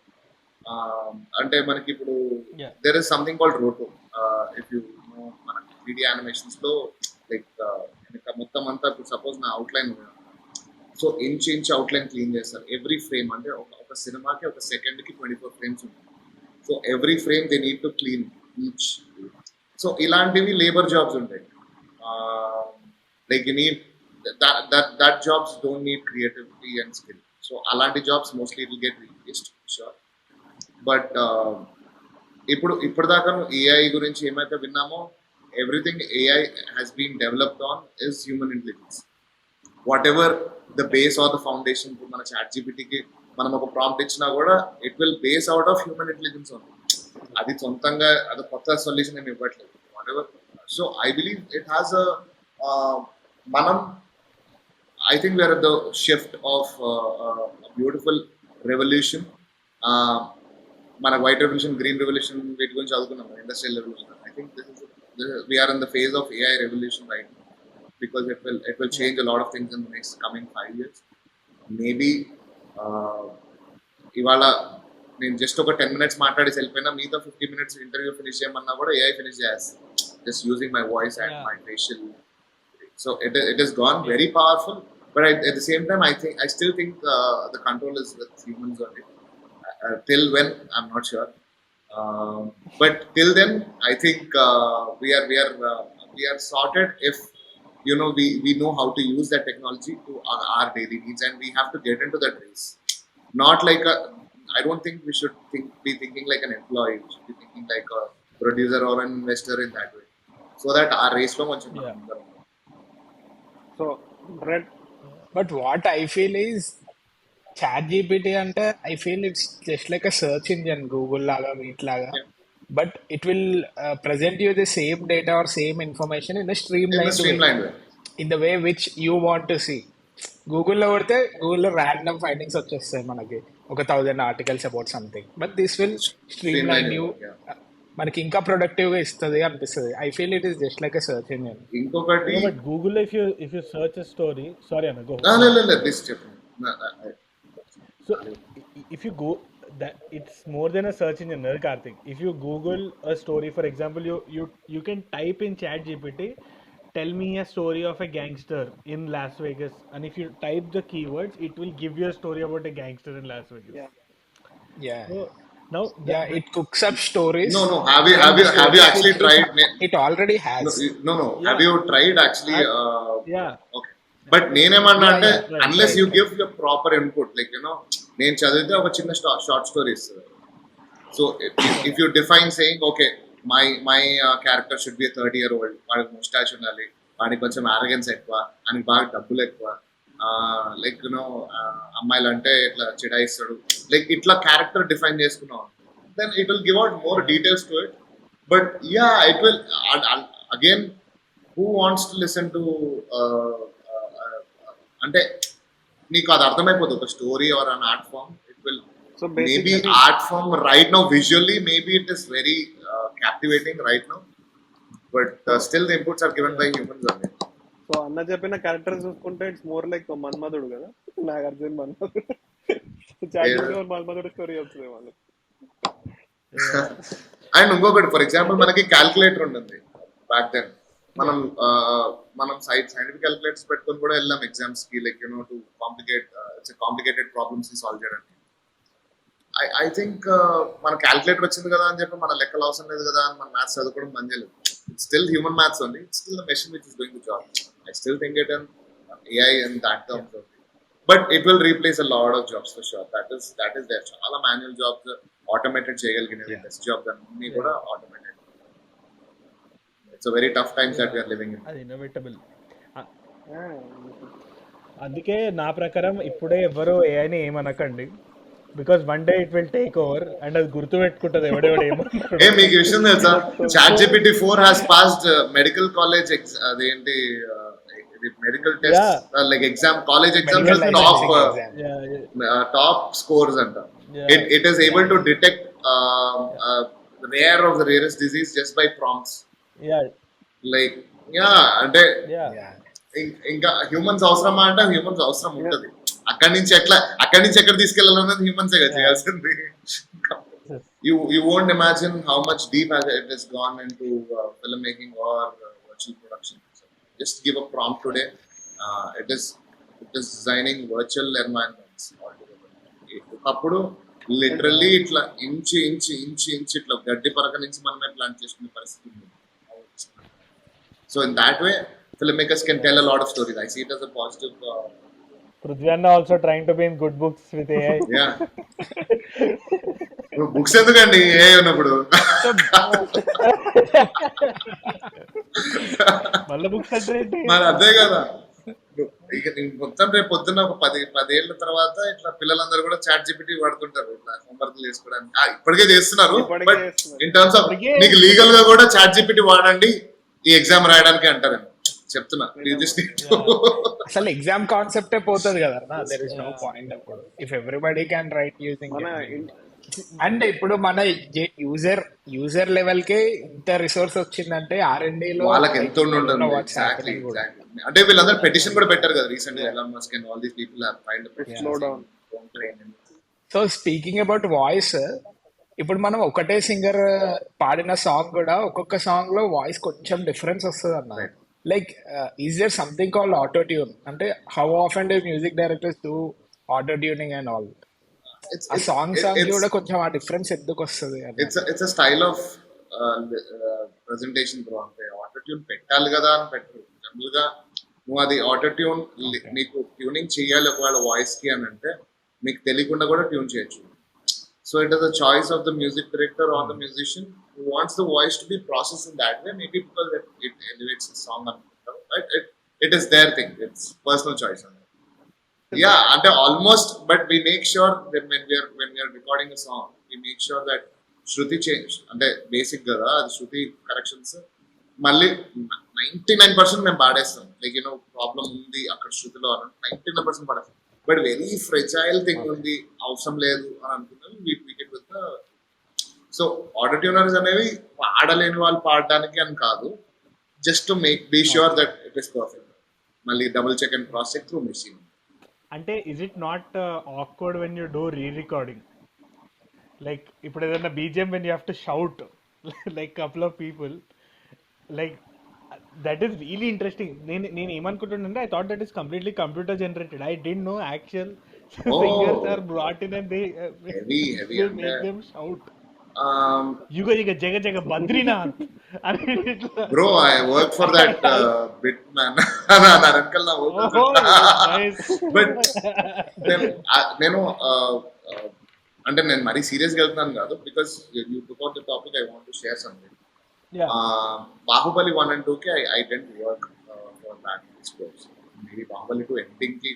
అంటే మనకి ఇప్పుడు Yeah. There is something called roto. If you know మన 3D animations లో like మొత్తం అంతా ఇప్పుడు suppose నా outline, so inch outline clean చేస్తారు ఎవ్రీ ఫ్రేమ్. అంటే ఒక సినిమాకి ఒక సెకండ్ కి 24 ఫ్రేమ్స్ ఉంటాయి. So every frame they need to clean each. So ఇలాంటివి లేబర్ జాబ్స్ ఉంటాయి. Like you need that jobs don't need creativity and skill. So అలాంటి jobs mostly it will get replaced sure. But ఇప్పటిదాకా AI గురించి ఏమైతే విన్నామో, everything AI has been developed on is human intelligence. What ever the base or the foundation. మన chat జీపీటీకి మనం ఒక prompt ఇచ్చినా కూడా it will base out of human intelligence ఉంది. అది సొంతంగా అది కొత్త సొల్యూషన్ ఏమి ఇవ్వట్లేదు. Whatever. So I believe it has మనం I think we are the shift of beautiful revolution. మన వైట్ రెవల్యూషన్, గ్రీన్ రెవల్యూషన్ వీటి గురించి చదువుకున్నాం, industrial revolution. I think we are in the phase of AI revolution right now, because it will change a lot of things in the next coming 5 years. Maybe Ivala నేను just ఒక 10 minutes మాట్లాడేసి వెళ్ళిపోయినా, మిగతా 50 minutes interview finish చేయమన్నా కూడా AI finish చేస్తుంది, just using my voice and my facial. So it has gone very powerful, but at the same time I still think the control is with humans on it. Till when, I'm not sure. But till then, I think we are sorted if we know how to use that technology to our daily needs, and we have to get into that race. Not like I don't think we should be thinking like an employee. We should be thinking like a producer or an investor in that way, so that our race lo manchi. So red. But what I feel is chat GPT ante I feel it's just like a search engine, Google laga, Meet laga, but it will present you the same data or same information in a streamlined way, in the way which you want to see. Google lo కొడితే Google లో random findings వచ్చేస్తాయి మనకి. ఒక 1000 articles about something, but this will streamline you, yeah. మనకి ఇంకా productive గా ఇస్తుంది అనిపిస్తుంది. I feel it is just like a search engine. ఇంకొకటి but Google if you search a story, sorry అన్న గో. ప్లీజ్ చెప్పండి. So if you go, that it's more than a search engine, Karthik. If you Google a story, for example, you can type in Chat GPT, tell me a story of a gangster in Las Vegas, and if you type the keywords, it will give you a story about a gangster in Las Vegas. Yeah. Yeah. So now Yeah, it cooks up stories. No, have you actually tried? It already has. No. Yeah. Have you tried actually? Yeah. Okay. But నేనేమన్నా అంటే right, unless right, you right. Give the proper input, like you know నేను చదివితే ఒక చిన్న short story ఇస్తుంది. So if you define saying okay my character should be 30-year-old, వాడికి moustache ఉండాలి, వాడికి కొంచెం ఆరగెన్స్ ఎక్కువ, వాడికి బాగా డబ్బులు ఎక్కువ, లైక్ యూనో అమ్మాయిలు అంటే ఇట్లా చిడాయిస్తాడు, లైక్ ఇట్లా క్యారెక్టర్ డిఫైన్ చేసుకున్నాం, then it will give out more details to it. But yeah it will again, who wants to listen to అంటే నీకు అది అర్థమైపోతుంది ఒక story or an art form. It will So maybe basically, art form right now visually maybe it is very captivating right now, but still the inputs are given by humans only. So అన్న చెప్పిన character చూసుకుంటే it's more like మన్మధుడు కదా, నాగార్జున మన్మధుడు. Chat మన్మధుడు story వస్తుంది వాళ్ళు. And ఇంకొకటి, for example మనకి calculator ఉంటుంది back then, మనం సైంటిఫిక్ క్యాల్కులేటర్స్ పెట్టుకొని కూడా వెళ్ళాం ఎగ్జామ్స్ కి, like you know to complicated problems ని సాల్వ్ చేయడానికి. ఐ థింక్ మన క్యాల్కులేటర్ వచ్చింది కదా అని చెప్పి మన లెక్కలు అవసరం లేదు కదా అని మన మ్యాథ్స్ చదువుకోవడం బంద్ చేయలేదు. It's still human maths only, it's still the machine which is doing the job. I still think it and AI and that terms only. But it will replace a lot of jobs for sure. That is there. Chala manual jobs automated చేయగలిగినవి, desk jobs అన్ని కూడా automated. It's a very tough times that we are living in. అది innovatable. అందుకే నా ప్రకారం ఇప్పుడే ఎవరు ఏఐని ఏమనకండి, because one day it will take over and అది గుర్తు పెట్టుకుంటుంది ఎవడెవడు ఏమనుకుంటాడు. మీకు ఈ విషయం తెలుసా, ChatGPT 4 has passed medical college అదేంటి medical test, like exam, college exams top scores అంట. It is able to detect rare of the rarest disease just by prompts. Like అంటే ఇంకా హ్యూమన్స్ అవసరమా అంటే హ్యూమన్స్ అవసరం ఉంటుంది. అక్కడి నుంచి ఎక్కడ తీసుకెళ్లాలన్నది హ్యూమన్స్ చేయాల్సింది. You won't imagine how much deep it has gone into filmmaking or virtual production. Just give a prompt today. It is designing virtual environments altogether. ఒకప్పుడు లిటరల్లీ ఇట్లా ఇంచి ఇట్లా గడ్డి పరక నుంచి మనమే ప్లాన్ చేసుకునే పరిస్థితి ఉంది. So in that way, filmmakers can tell a lot of stories. I see it as a positive. Prudhvi Chandra also trying to be in good books with AI. Yeah. Books ఎందుకండి ఏ ఉన్నప్పుడు మళ్ళీ books అంటే మరి అదే కదా. ఇక మొత్తం రేపు పొద్దున్న ఒక 10 ఏళ్ల తర్వాత ఇట్లా పిల్లలందరూ కూడా ChatGPT వాడుతుంటారు ఇట్లా హోంవర్క్ చేసుకోవడానికి. ఇప్పటికే చేస్తున్నారు, బట్ ఇన్ టర్మ్స్ ఆఫ్ నీకు లీగల్ గా కూడా ChatGPT వాడండి ఈ ఎగ్జామ్ రాయడానికి అంటారండి. చెప్తున్నా, అసలు ఎగ్జామ్ కాన్సెప్టే పోతుంది కదా, దేర్ ఇస్ నో పాయింట్ అప్పుడు if everybody can write using. And ఇప్పుడు మన యూజర్ లెవెల్ కే ఇంత రిసోర్స్ వచ్చిందంటే R&D లో వాళ్ళకి ఎంత ఉంటుంది. అంటే వీళ్ళందరూ పెటిషన్ కూడా పెట్టారు కదా రీసెంట్ గా, Elon Musk and all these people have find slow down. So speaking about voice, ఇప్పుడు మనం ఒకటే సింగర్ పాడిన సాంగ్ కూడా ఒక్కొక్క సాంగ్ లో వాయిస్ కొంచెం డిఫరెన్స్ వస్తుంది అన్న. Like is there something called auto tune? అంటే how often do music directors do auto tuning and all? ఆ సాంగ్ కూడా కొంచెం ఆ డిఫరెన్స్ ఎందుకు వస్తుంది? It's a style of presentation bro. అంటే ఆటో ట్యూన్ పెట్టాలి కదా అని పెట్టరు. జనరల్ గా నువ్వు అది ఆటో ట్యూన్ నీకు ట్యూనింగ్ చేయాలి ఒకవేళ వాయిస్ కి అని అంటే మీకు తెలియకుండా కూడా ట్యూన్ చేయొచ్చు. So it is a choice of the music director or the musician who wants the voice to be processed in that way. Maybe because it elevates the song. It is their thing. It's personal choice. Yeah, and almost. But we make sure that when we are recording a song, we make sure that Shruti change. And basic gada, Shruti corrections. Malli 99% మేము పాడేస్తాం. Like problem ఉంది అక్కడ శృతిలో 99% పాడేస్తాం. But very fragile thing ఉంది, అవసరం లేదు అని అనుకున్నాను. వీకెట్ విత్ సో ఆటో ట్యూనర్స్ అనేవి పాడలేని వాళ్ళు పాడడానికి అని కాదు, just to make be sure that it is perfect. మళ్ళీ double check and cross check through machine. అంటే is it not awkward when you do re recording? Like ఇప్పుడు ఏదైనా BGM when you have to shout like couple of people, like that is really interesting. నేను ఏమనుకుంటుండే, I thought that is completely computer generated. I didn't know actual singers are brought in and they make them shout. యుగ యుగ జగ జగ బద్రీనాథ్ అని ఇట్లా. Bro I work for that bit man. నా but నేను అంటే నేను మరీ సీరియస్గా వెళ్తున్నాను కాదు, because you took out the topic, I want to share something. Baahubali 1 and 2 కి I didn't work for that scores. Maybe Baahubali 2 ending కి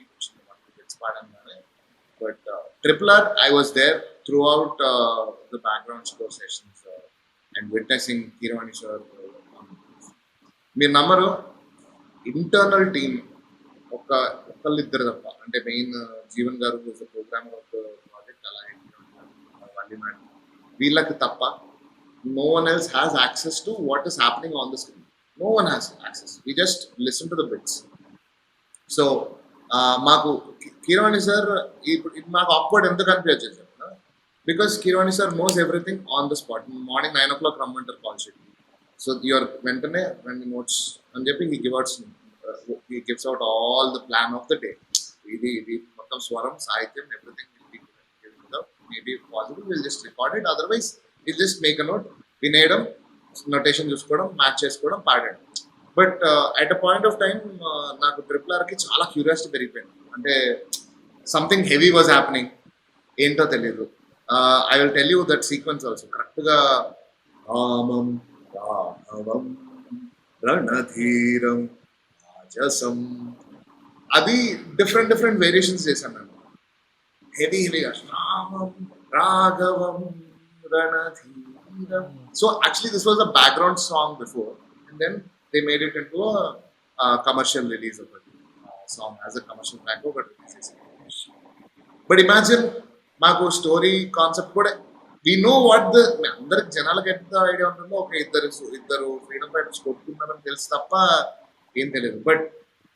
పాడంగానే, but triple R I was there throughout the background score sessions and witnessing Keeravani sir. మీరు నమ్మరు, internal team ఒకళ్ళిద్దరు తప్ప, అంటే main Jeevan గారు programmer of project, అలాగే వల్లి మేడం, వీళ్ళకి తప్ప no one else has access to what is happening on the screen. No one has access. We just listen to the bits. So మాకు కీరవాణి సార్ ఇప్పుడు మాకు ఆక్వర్డ్ ఎందుకు అనిపించదు sir, because Keeravani sir knows everything on the spot. Morning 9 o'clock రమ్మంటారు call sheet. So your వెంటనే రెండు notes అని చెప్పి he gives out all the plan of the day. ఇది మొత్తం స్వరం, సాహిత్యం, everything maybe possible will just record it, otherwise will just make a note, వినేయడం, నోటేషన్ చూసుకోవడం, మ్యాచ్ చేసుకోవడం, పాడడం. But at a point of time నాకు ట్రిపుల్ ఆర్కి చాలా క్యూరియాసిటీ పెరిగిపోయింది. అంటే సంథింగ్ హెవీ వాజ్ హ్యాపెనింగ్, ఏంటో తెలియదు. I will tell you that sequence also కరెక్ట్గా. రామం రాఘవం రణధీరం రాజసం, అది డిఫరెంట్ వేరియేషన్స్ చేశాను నేను హెవీగా. రామం రాఘవం రణధీరం. So actually this was the background song before, and then they made it into commercial release ఒకటి song as a commercial back ఒకటి రిలీజ్ చేశాను. బట్ ఇమాజిన్, మాకు స్టోరీ కాన్సెప్ట్ కూడా వీ నో వాట్ ద, అందరికి జనాలకు ఎంత ఐడియా ఉంటుందో, ఒక ఇద్దరు ఫ్రీడమ్ ఫైటర్స్ కొట్టుకున్నారని తెలుసు తప్ప ఏం తెలియదు. But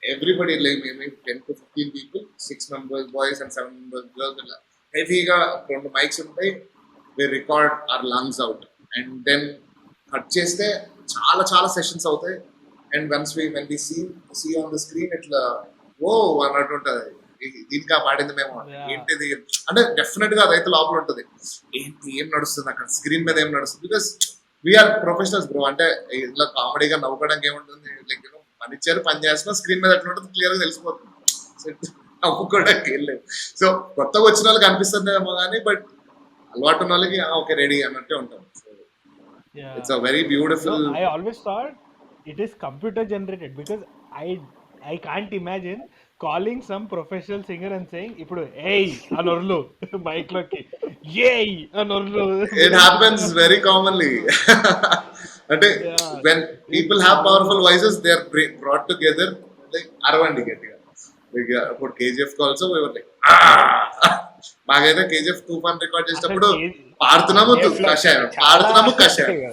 everybody like maybe 10 to 15 people, 6 members boys and 7 members girls, హెవీగా 2 mics ఉంటాయి. We record our lungs out and then cut చేస్తే చాలా సెషన్స్ అవుతాయి. And when we see on the screen ఇట్లా ఓ అన్నట్టు ఉంటుంది. దీనికా పాడింది మేము, ఏంటిది అంటే డెఫినెట్ గా అదైతే లోపల ఉంటుంది, ఏంటి ఏం నడుస్తుంది అక్కడ స్క్రీన్ మీద, ఏం నడుస్తుంది. Because we're professionals bro. అంటే ఇట్లా కామెడీగా నవ్వుకోవడానికి ఏముంటుంది, లైక్ పని ఇచ్చారు, పని చేస్తున్నా, స్క్రీన్ మీద ఎట్లా ఉంటుంది క్లియర్ గా తెలిసిపోతుంది, నవ్వుకోవడానికి ఏం లేదు. సో కొత్తగా వచ్చిన వాళ్ళకి అనిపిస్తుంది ఏమో కానీ, బట్ అలవాటు ఉన్న వాళ్ళకి ఓకే రెడీ అన్నట్టే ఉంటాం. It's a very beautiful. I always thought it is computer generated because I can't imagine calling some professional singer and saying ఇప్పుడు ఏయ్ అని ఒర్లు మైక్ లోకి, ఏయ్ అని ఒర్లు. It happens very commonly. అంటే when people have powerful voices, they are brought together like అరవండి గట్టిగా. ఇప్పుడు KGF also like మాకైతే కేజీఎఫ్ తుఫాన్ రికార్డ్ చేసేటప్పుడు పాడుతున్నాము కషాయం,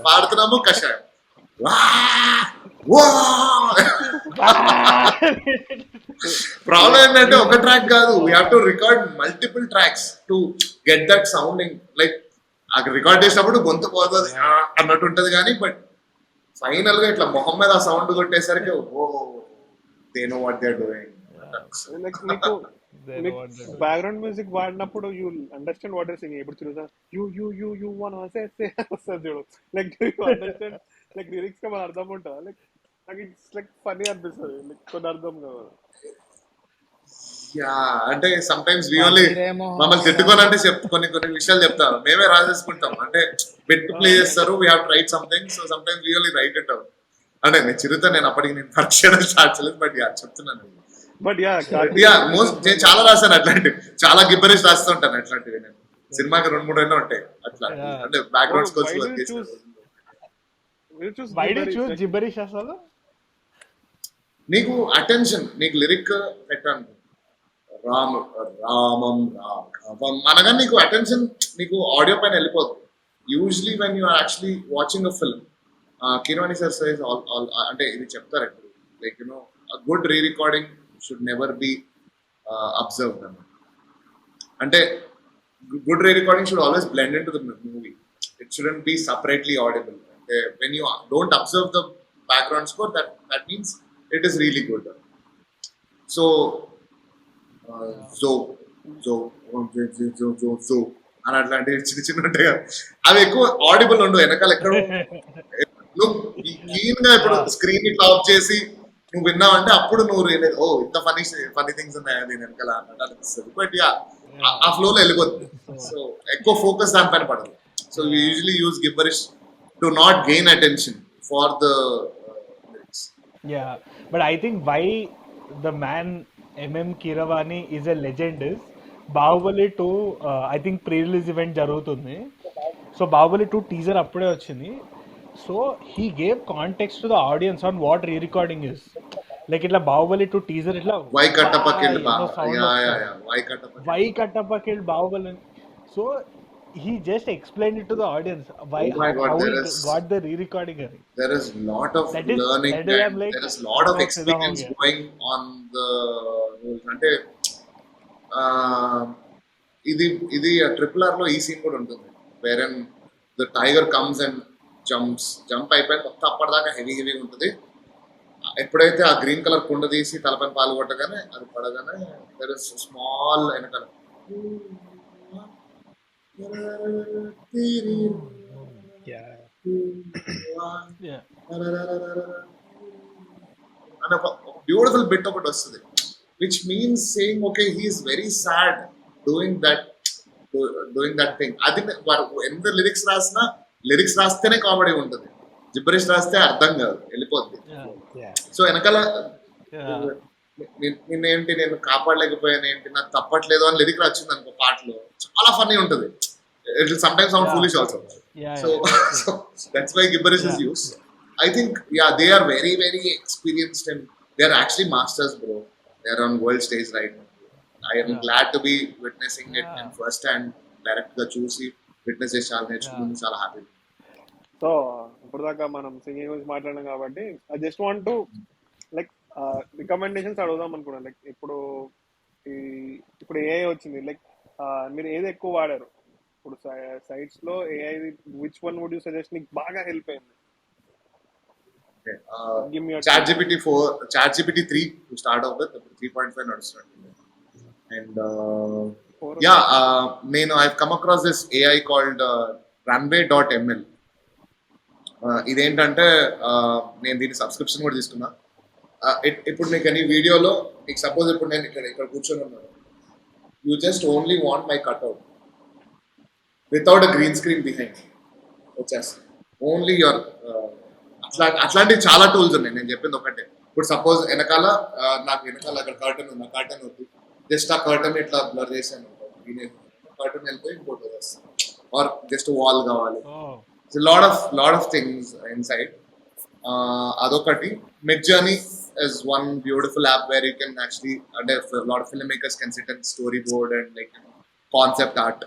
పాడుతున్నాము కషాయం. ప్రాబ్లం ఏంటంటే ఒక ట్రాక్ కాదు, we have to record multiple tracks to get that sounding. Like అక్కడ రికార్డ్ చేసినప్పుడు గొంతు పోతుంది అన్నట్టు ఉంటది కానీ, బట్ ఫైనల్ గా ఇట్లా మొహం మీద ఆ సౌండ్ కొట్టేసరికి ఓ they know what they are doing. Background music వాడినప్పుడు you understand what are singing. ఇప్పుడు చూసా యూ వన్ వస్తుంది చూడు, like you understand, like lyrics కి మన అర్థం ఉంటుందా? లైక్ నాకు ఇట్స్ లైక్ ఫనీ అనిపిస్తుంది, లైక్ కొన్ని అర్థం కాదు. యా అంటే సమ్ టైమ్స్ వి ఓన్లీ మమ్మల్ని తిట్టుకోవాలంటే కొన్ని విషయాలు చెప్తారు, మేమే రాసేసుకుంటాం. అంటే బిట్ ప్లే చేస్తారు, we have write something, so sometimes we only write it out. అంటే నేను చిరుతా, నేను అప్పటికి నేను పరిచయం స్టార్ట్ చేయలేదు, బట్ యా చెప్తున్నాను. బట్ నేను చాలా రాశాను అట్లాంటివి, చాలా గిబ్బరిష్ రాస్తుంటాను అట్లాంటివి. నేను సినిమాకి 2-3 ఉంటాయి అట్లా, అంటే బ్యాక్గ్రౌండ్ స్కోర్స్ వర్క్ చేస్తాను. Why do you choose gibberish అసలు? నీకు అటెన్షన్, నీకు లిరిక్ పెట్టాను రామ్ రామం రాఘవం అనగా నీకు అటెన్షన్ నీకు ఆడియో పైన వెళ్ళిపోతుంది. Usually when you are actually watching a film, Keeravani sir says అంటే ఇది చెప్తారు ఎప్పుడు, like you know good re recording should never be observed అన్నమాట. అంటే good re recording should always blend in to the movie. It shouldn't be separately audible. అంటే when you don't observe the background score, that means it is really good. So జో జో జో జో అని అట్లాంటివి చిన్న చిన్న ఉంటాయి కదా, అవి ఎక్కువ ఆడిబుల్ ఉండవు. వెనకాల ఎక్కడ నువ్వు క్లీన్ గా ఇప్పుడు స్క్రీన్ ఇట్లా ఆఫ్ చేసి నువ్వు విన్నావంటే అప్పుడు నువ్వు రియలైజ్, ఓ ఇంత ఫనీ థింగ్స్ ఉన్నాయి దీని వెనకాల అన్నట్టు అనిపిస్తుంది. బట్ యా ఆ ఫ్లోలో వెళ్ళిపోతుంది. సో ఎక్కువ ఫోకస్ దానిపైన పడదు. So usually use gibberish to not gain attention for the lyrics. Yeah, but I think why the man MM Keeravani is a legend is Bahubali 2, I think pre-release event జరుగుతుంది. So Baahubali 2 teaser అప్పుడే వచ్చింది. So he gave context to the audience on what re recording is. Like ఇట్లా Baahubali 2 teaser ఇట్లా why Kattappa kill why Kattappa kill Baahubali. So he just explained it to the audience why Oh my God, how there he is- got the re-recording. there is lot of That is- learning that is and I'm like, there is lot of oh, experience yeah. going on the అంటే ఇది ఇది triple R లో ఈ scene కూడా ఉంటుంది, where in the tiger comes and jump అయిపోయి కొత్త అప్పటిదాకా హెవీ ఉంటుంది. ఎప్పుడైతే ఆ గ్రీన్ కలర్ కుండ తీసి తలపైన పాలు కొట్టగానే అది పడగానే దర్ ఇస్ స్మాల్ వెనకాల Yeah. అని ఒక బ్యూటిఫుల్ బిట్ ఒకటి వస్తుంది, which means saying okay he's very sad doing that thing. అది ఎంత లిరిక్స్ రాస్తేనే కామెడీ ఉంటుంది, జిబ్బరిష్ రాస్తే అర్థం కాదు, వెళ్ళిపోద్ది. సో వెనకాల నిన్నేంటి నేను కాపాడలేకపోయాను ఏంటి నాకు తప్పట్లేదు అని లిరిక్ వచ్చింది అనుకో పాటలో, చాలా ఫన్నీ ఉంటుంది. It will sometimes sound foolish also. So that's why gibberish is used. I think they are very very experienced and they are actually masters, bro. They are on world stage right now. I am glad to be witnessing it and first hand direct ga చూసి witness చేసి చాలా నేర్చుకున్నాను, చాలా happy. So ఇప్పుడు దాకా మనం singing గురించి మాట్లాడాం కాబట్టి I just want to like recommendations అడుగుదాం అనుకున్నాను. లైక్ ఇప్పుడు ఏఐ వచ్చింది, లైక్ మీరు ఏది ఎక్కువ వాడారు ఇప్పుడు సైట్స్ లో AI? Which one would you suggest నీకు బాగా హెల్ప్ అయింది? Give me a ChatGPT 4, ChatGPT 3 to start off with, 3.5 నడుస్తుంది. And I've come across this AI called runway.ml. ఇదేంటంటే నేను దీని సబ్స్క్రిప్షన్ కూడా తీసుకున్నా. ఇప్పుడు నీకు any వీడియోలో నీకు సపోజ్ ఇప్పుడు నేను ఇక్కడ కూర్చొని ఉన్నాను, you just only want my cutout without a green screen behind వచ్చేస్తుంది. ఓన్లీ యువర్ అట్లాంటివి చాలా టూల్స్ ఉన్నాయి. నేను చెప్పింది ఒకటే, ఇప్పుడు సపోజ్ వెనకాల నాకు వెనకాల అక్కడ కర్టన్ ఉంది, ఆ కర్టన్ వద్దు, జస్ట్ ఆ కర్టన్ ఇట్లా బ్లర్ చేశాను, కర్టన్ వెళ్ళిపోయి ఇంకోటి వస్తుంది. ఆర్ జస్ట్ వాల్ కావాలి, లాట్ ఆఫ్ థింగ్స్ ఇన్సైడ్. అదొకటి. Mid journey is one beautiful app where you can actually, a lot of filmmakers can sit and storyboard and like concept art.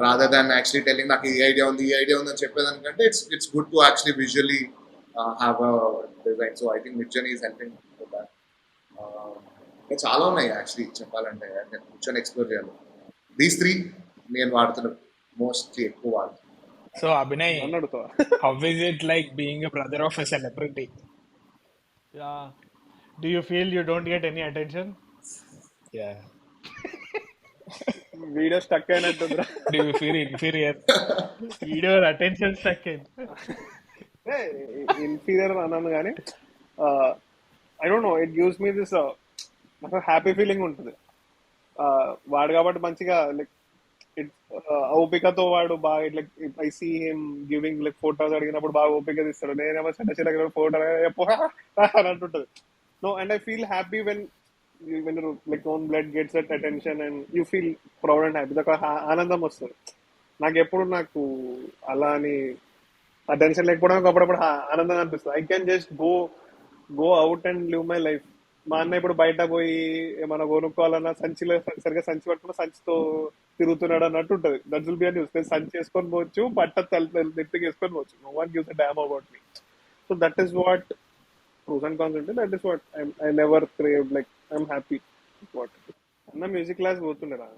Rather than actually telling నాకు ఈ idea ఉంది అని చెప్పేదానికంటే it's good to actually visually have a design. So I think Midjourney is helping with that. చాలా ఉన్నాయి actually చెప్పాలంటే, కూర్చొని explore చేయాలి. These 3 నేను వాడుతున్నా, మోస్ట్లీ ఎక్కువ వాడుతున్నాను. So Abhinay, how is it like being a brother of a celebrity? Yeah. Do you feel you don't get any attention? Yeah. Video stuck అయినట్టుందిరా. Do you feel inferior? Video attention stuck in. Inferior అన్నాను కానీ I don't know, it gives me this happy feeling ఉంటుంది. వాడు కాబట్టి మంచిగా like ఓపికతో వాడు బాగా ఇట్లా I see him giving like photos అడిగినప్పుడు బాగా ఓపిక తీస్తాడు. నేనేమో చిన్న ఫోటో అని అంటుంటది. No, and I feel happy when like own blood gets that attention and you feel proud and happy. ఆనందం వస్తుంది నాకు ఎప్పుడు. నాకు అలా అని అటెన్షన్ లేకపోవడం అప్పుడప్పుడు ఆనందంగా అనిపిస్తుంది. I can just go out and live my life మా అన్న ఇప్పుడు బయట పోయి ఏమైనా కొనుక్కోవాలన్నా సంచిలో సరిగ్గా సంచి పట్టుకున్న సంచితో తిరుగుతున్నాడు అన్నట్టు ఉంటది. That will be news. నేను సంచి వేసుకొని పోవచ్చు, బట్ట నెత్తికి వేసుకొని పోవచ్చు. No one gives a damn about me. So that is what pros and cons ఉంటే that is what I never crave. Like I'm happy what. అన్న మ్యూజిక్ క్లాస్ పోతుండేరా,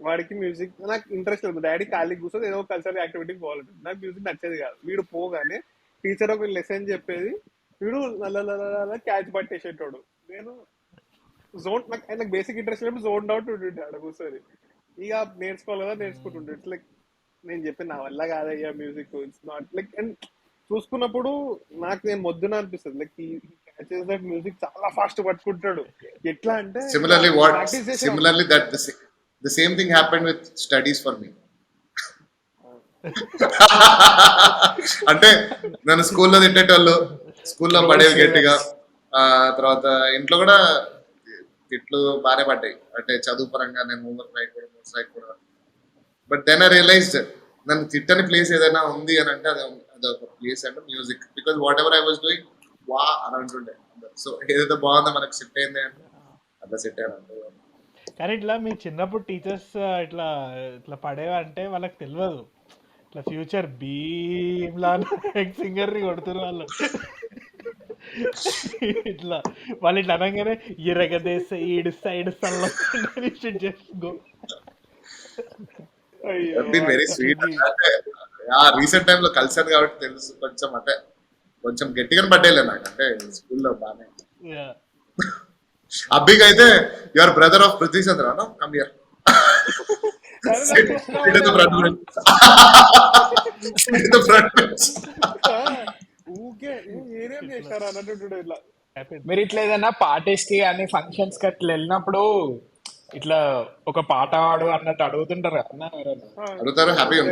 వాడికి మ్యూజిక్ నాకు ఇంట్రెస్ట్ లేదు. డాడీ ఖాళీ కూర్చొని ఏదో కల్చరల్ యాక్టివిటీకి పోవాలంటే నాకు మ్యూజిక్ నచ్చేది కాదు. వీడు పోగానే టీచర్ ఒక లెసన్ చెప్పేది, వీడు నల్ల క్యాచ్ పట్టేసేటోడు. నేను జోన్, నాకు బేసిక్ ఇంట్రెస్ట్ లేకపోతే జోన్ అవుట్ ఉంటుండే ఆడ కూర్చొని. ఇక నేర్చుకోవాలి కదా, నేర్చుకుంటుండే. ఇట్స్ లైక్ నేను చెప్పి నా వల్ల కాదయ్యా music, it's not like. And చూసుకున్నప్పుడు నాకు నేను మొద్దున అనిపిస్తుంది. లైక్ ఈ క్యాచెస్ దట్ మ్యూజిక్ చాలా ఫాస్ట్ పట్టుకుంటాడు. ఎట్లా అంటే ప్రాక్టీస్ చేసి similarly that the same thing happened with studies for me. అంటే నన్ను స్కూల్లో తిట్టేటోళ్ళు, స్కూల్లో పడేవి గట్టిగా. తర్వాత ఇంట్లో కూడా తిట్లు బాగానే పడ్డాయి, అంటే చదువు పరంగా నేను హోంవర్క్ రాయకూడదు, నోట్స్ రాయకూడదు. బట్ దెన్ ఐ రియలైజ్డ్ నన్ను తిట్టని ప్లేస్ ఏదైనా ఉంది అని అంటే అదొక ప్లేస్ అంటే music. Because what ever I was doing వా అని అంటుండే. సో ఏదైతే బాగుందో మనకు సెట్ అయింది అంటే అట్లా సెట్ అయ్యాను. కానీ ఇట్లా మీ చిన్నప్పుడు టీచర్స్ ఇట్లా ఇట్లా పడేవంటే వాళ్ళకి తెలియదు ఇట్లా ఫ్యూచర్ భీమ్లా సింగర్ ని కొడుతున్నారు వాళ్ళు. ఇట్లా వాళ్ళు ఇట్లా అనగానే ఇరగదేస్తే ఈడుస్తా ఈడుస్తా చేసుకో. Very sweet. రీసెంట్ టైమ్ లో కల్చర్ కాబట్టి తెలుసు కొంచెం, అంటే కొంచెం గట్టిగానే పట్టేలే నాకు, అంటే స్కూల్లో బాగానే. అబ్బికి అయితే your brother of Prithvi Chandra, come here. ఊకే ఏరేం చేశారు అన్నట్టు ఇట్లా. మీరు ఇట్లా ఏదైనా పార్టీస్ కి కానీ ఫంక్షన్స్ కి అట్లా వెళ్ళినప్పుడు ఇట్లా ఒక పాట ఆడు అన్నట్టు అడుగుతుంటారు కదా అడుగుతారు, హ్యాపీగా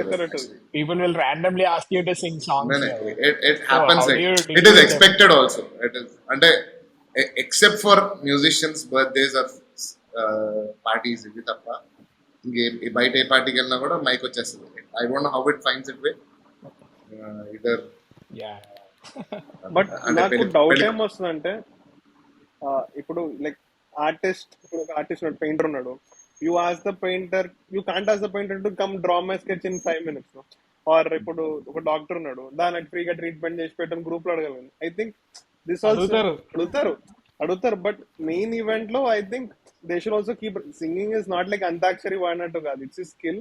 people will randomly ask you to sing songs. It happens, it is expected also. It is అంటే except for musicians birthdays or parties, ఇది తప్ప ఇంకే బయట ఏ పార్టీకి వెళ్ళినా కూడా మైక్ వచ్చేస్తుంది. I don't know how it finds it way either. But నాకు డౌట్ ఏమొస్తుందంటే, ఇప్పుడు లైక్ ఆర్టిస్ట్, ఇప్పుడు ఒక ఆర్టిస్ట్ ఉన్నాడు, పెయింటర్ ఉన్నాడు. You ask the painter, you can't ask the painter to come draw my sketch in 5 minutes. Or ఇప్పుడు ఒక doctor ఉన్నాడు, దానికి ఫ్రీగా ట్రీట్మెంట్ చేసి పెట్టడం గ్రూప్ లో అడగలను. ఐ థింక్ దిస్ ఆల్సో అడుగుతారు. బట్ మెయిన్ ఈవెంట్ లో I think they should also keep singing. Is not like Antakshari వాడినట్టు కాదు, it's skill.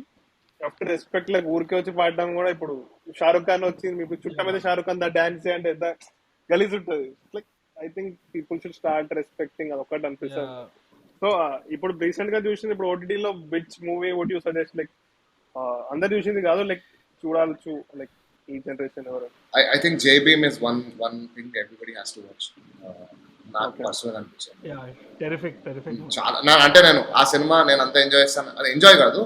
After respect. Like ఊరికే వచ్చి పాడడం కూడా, ఇప్పుడు షారుఖ్ ఖాన్ వచ్చింది మీకు చుట్ట మీద షారుఖ్ ఖాన్ దా డాన్స్ అంటే ఎంత గలీజ్ ఉంటుంది. Like I think people should start respecting, అది ఒకటి అనిపిస్తుంది. సో ఇప్పుడు రీసెంట్ గా చూసింది, ఇప్పుడు ఓటీటీలో which movie would you suggest? Like అందరు చూసింది కాదు, లైక్ చూడాలచ్చు, లైక్ ఈ జనరేషన్ ఎవరు? I think J Beam is one thing everybody has to watch. నాకు పర్సనల్ అనిపించింది. చాలా, అంటే నేను ఆ సినిమా నేను అంత ఎంజాయ్ చేస్తాను, అది ఎంజాయ్ కాదు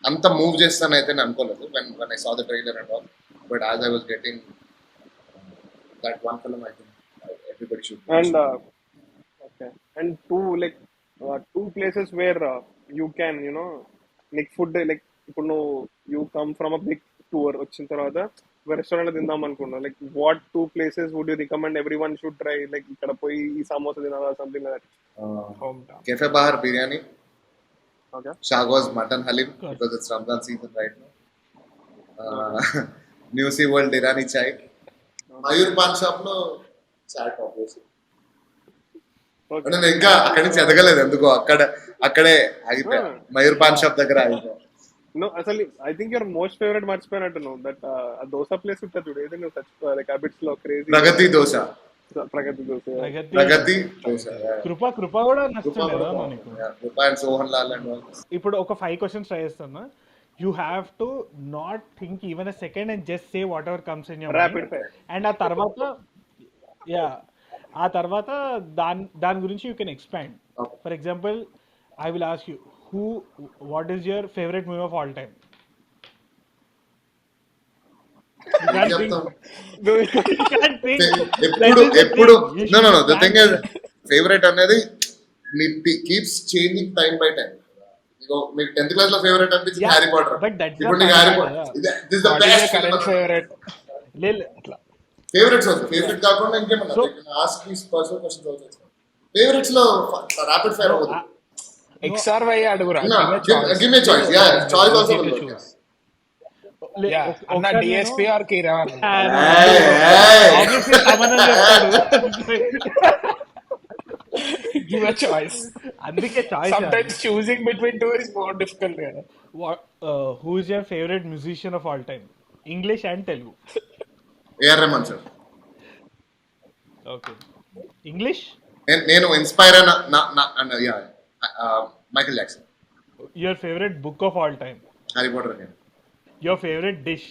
అంత మూవ్ చేస్తాను అయితే నేను అనుకోలేదు when I saw the trailer and all. But as I was getting that one film, I think everybody should watch. And two places where you can, like food, like ఇప్పుడు నువ్వు you come from a big tour వచ్చిన తర్వాత restaurant లో తిందాం అనుకున్నా, like what 2 places would you recommend every one should try? Like ఇక్కడ పోయి ఈ సమోసా తినాలా, something like that. Cafe Bahar biryani. Okay. Shagos mutton halim because it's Ramadan season right now. New Sea World Irani chai. Mayur Pan shop lo chat obviously. అంటే నేను ఇంకా అక్కడి నుంచి ఎదగలేదు ఎందుకో, అక్కడే ఆగిపోయా, మయూర్ పాన్ షాప్ దగ్గర ఆగిపోయా. No, అసలు I think your most favourite మర్చిపోయినట్టు నువ్వు, దట్ ఆ దోస ప్లేస్ ఉంటుంది చూడు, ఏదో నువ్వు చచ్చిపో లైక్ హ్యాబిట్స్ లో క్రేజీ ప్రగతి దోశ. కృప కూడా నచ్చుతుంది కదా మనకు. కృప అండ్ సోహన్ లాల్ అండ్ ఇప్పుడు ఒక 5 questions ట్రై చేస్తున్నా. You have to not think even a second and just say what ever comes in your rapid fire. And ఆ తర్వాత దాని గురించి you can expand. For example I will ask you what is your favourite movie of all time? ఎప్పుడు the thing is favourite అనేది keeps changing time by time. మీకు 10th class లో favourite అనిపించింది Harry Potter, ఇప్పుడు నీకు Harry Potter this the best favourite. Favourites అవుతుంది. Favourite కాకుండా ఇంకేమన్నా ఆస్క్ మీ పర్సనల్ క్వశ్చన్స్ అవుతాయి. ఫేవరెట్స్ లో ర్యాపిడ్ ఫైర్ అవ్వదు. XR Y అడుగురా. Give me choice. Yeah choice also will work. అన్న DSP ఆర్ కిరా. ఆబ్వియస్లీ సమానం చెప్తాడు. Give a choice. అందుకే choice. Sometimes choosing between two is more difficult. Who is your favorite musician of all time? English and Telugu. AR Rahman sir. Okay. English? నేను inspire అయిన Michael Jackson. Your favorite book of all time? Harry Potter. నేను Your favorite dish?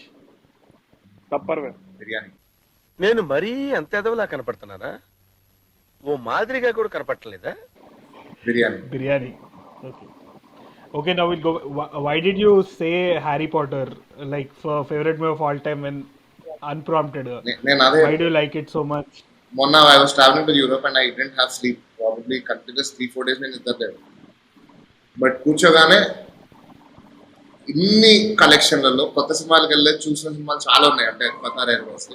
Tupperware. Biryani. నేను మరీ అంత ఎదవలా కనపడుతున్నానా? ఓ మాదిరిగా కూడా కనపడలేదా? Biryani. Biryani. Okay. Okay, now we'll go. Why did you say Harry Potter like for favorite movie of all time when unprompted? నేను అదే Why do you like it so much? మొన్న I was travelling to Europe and I didn't have sleep. Probably continuous 3-4 days నేను నిద్రలేదు. But కూర్చోగానే ఇన్ని కలెక్షన్లలో కొత్త సినిమాలకు వెళ్ళి చూసిన సినిమాలు చాలా ఉన్నాయి. అంటే కొత్త race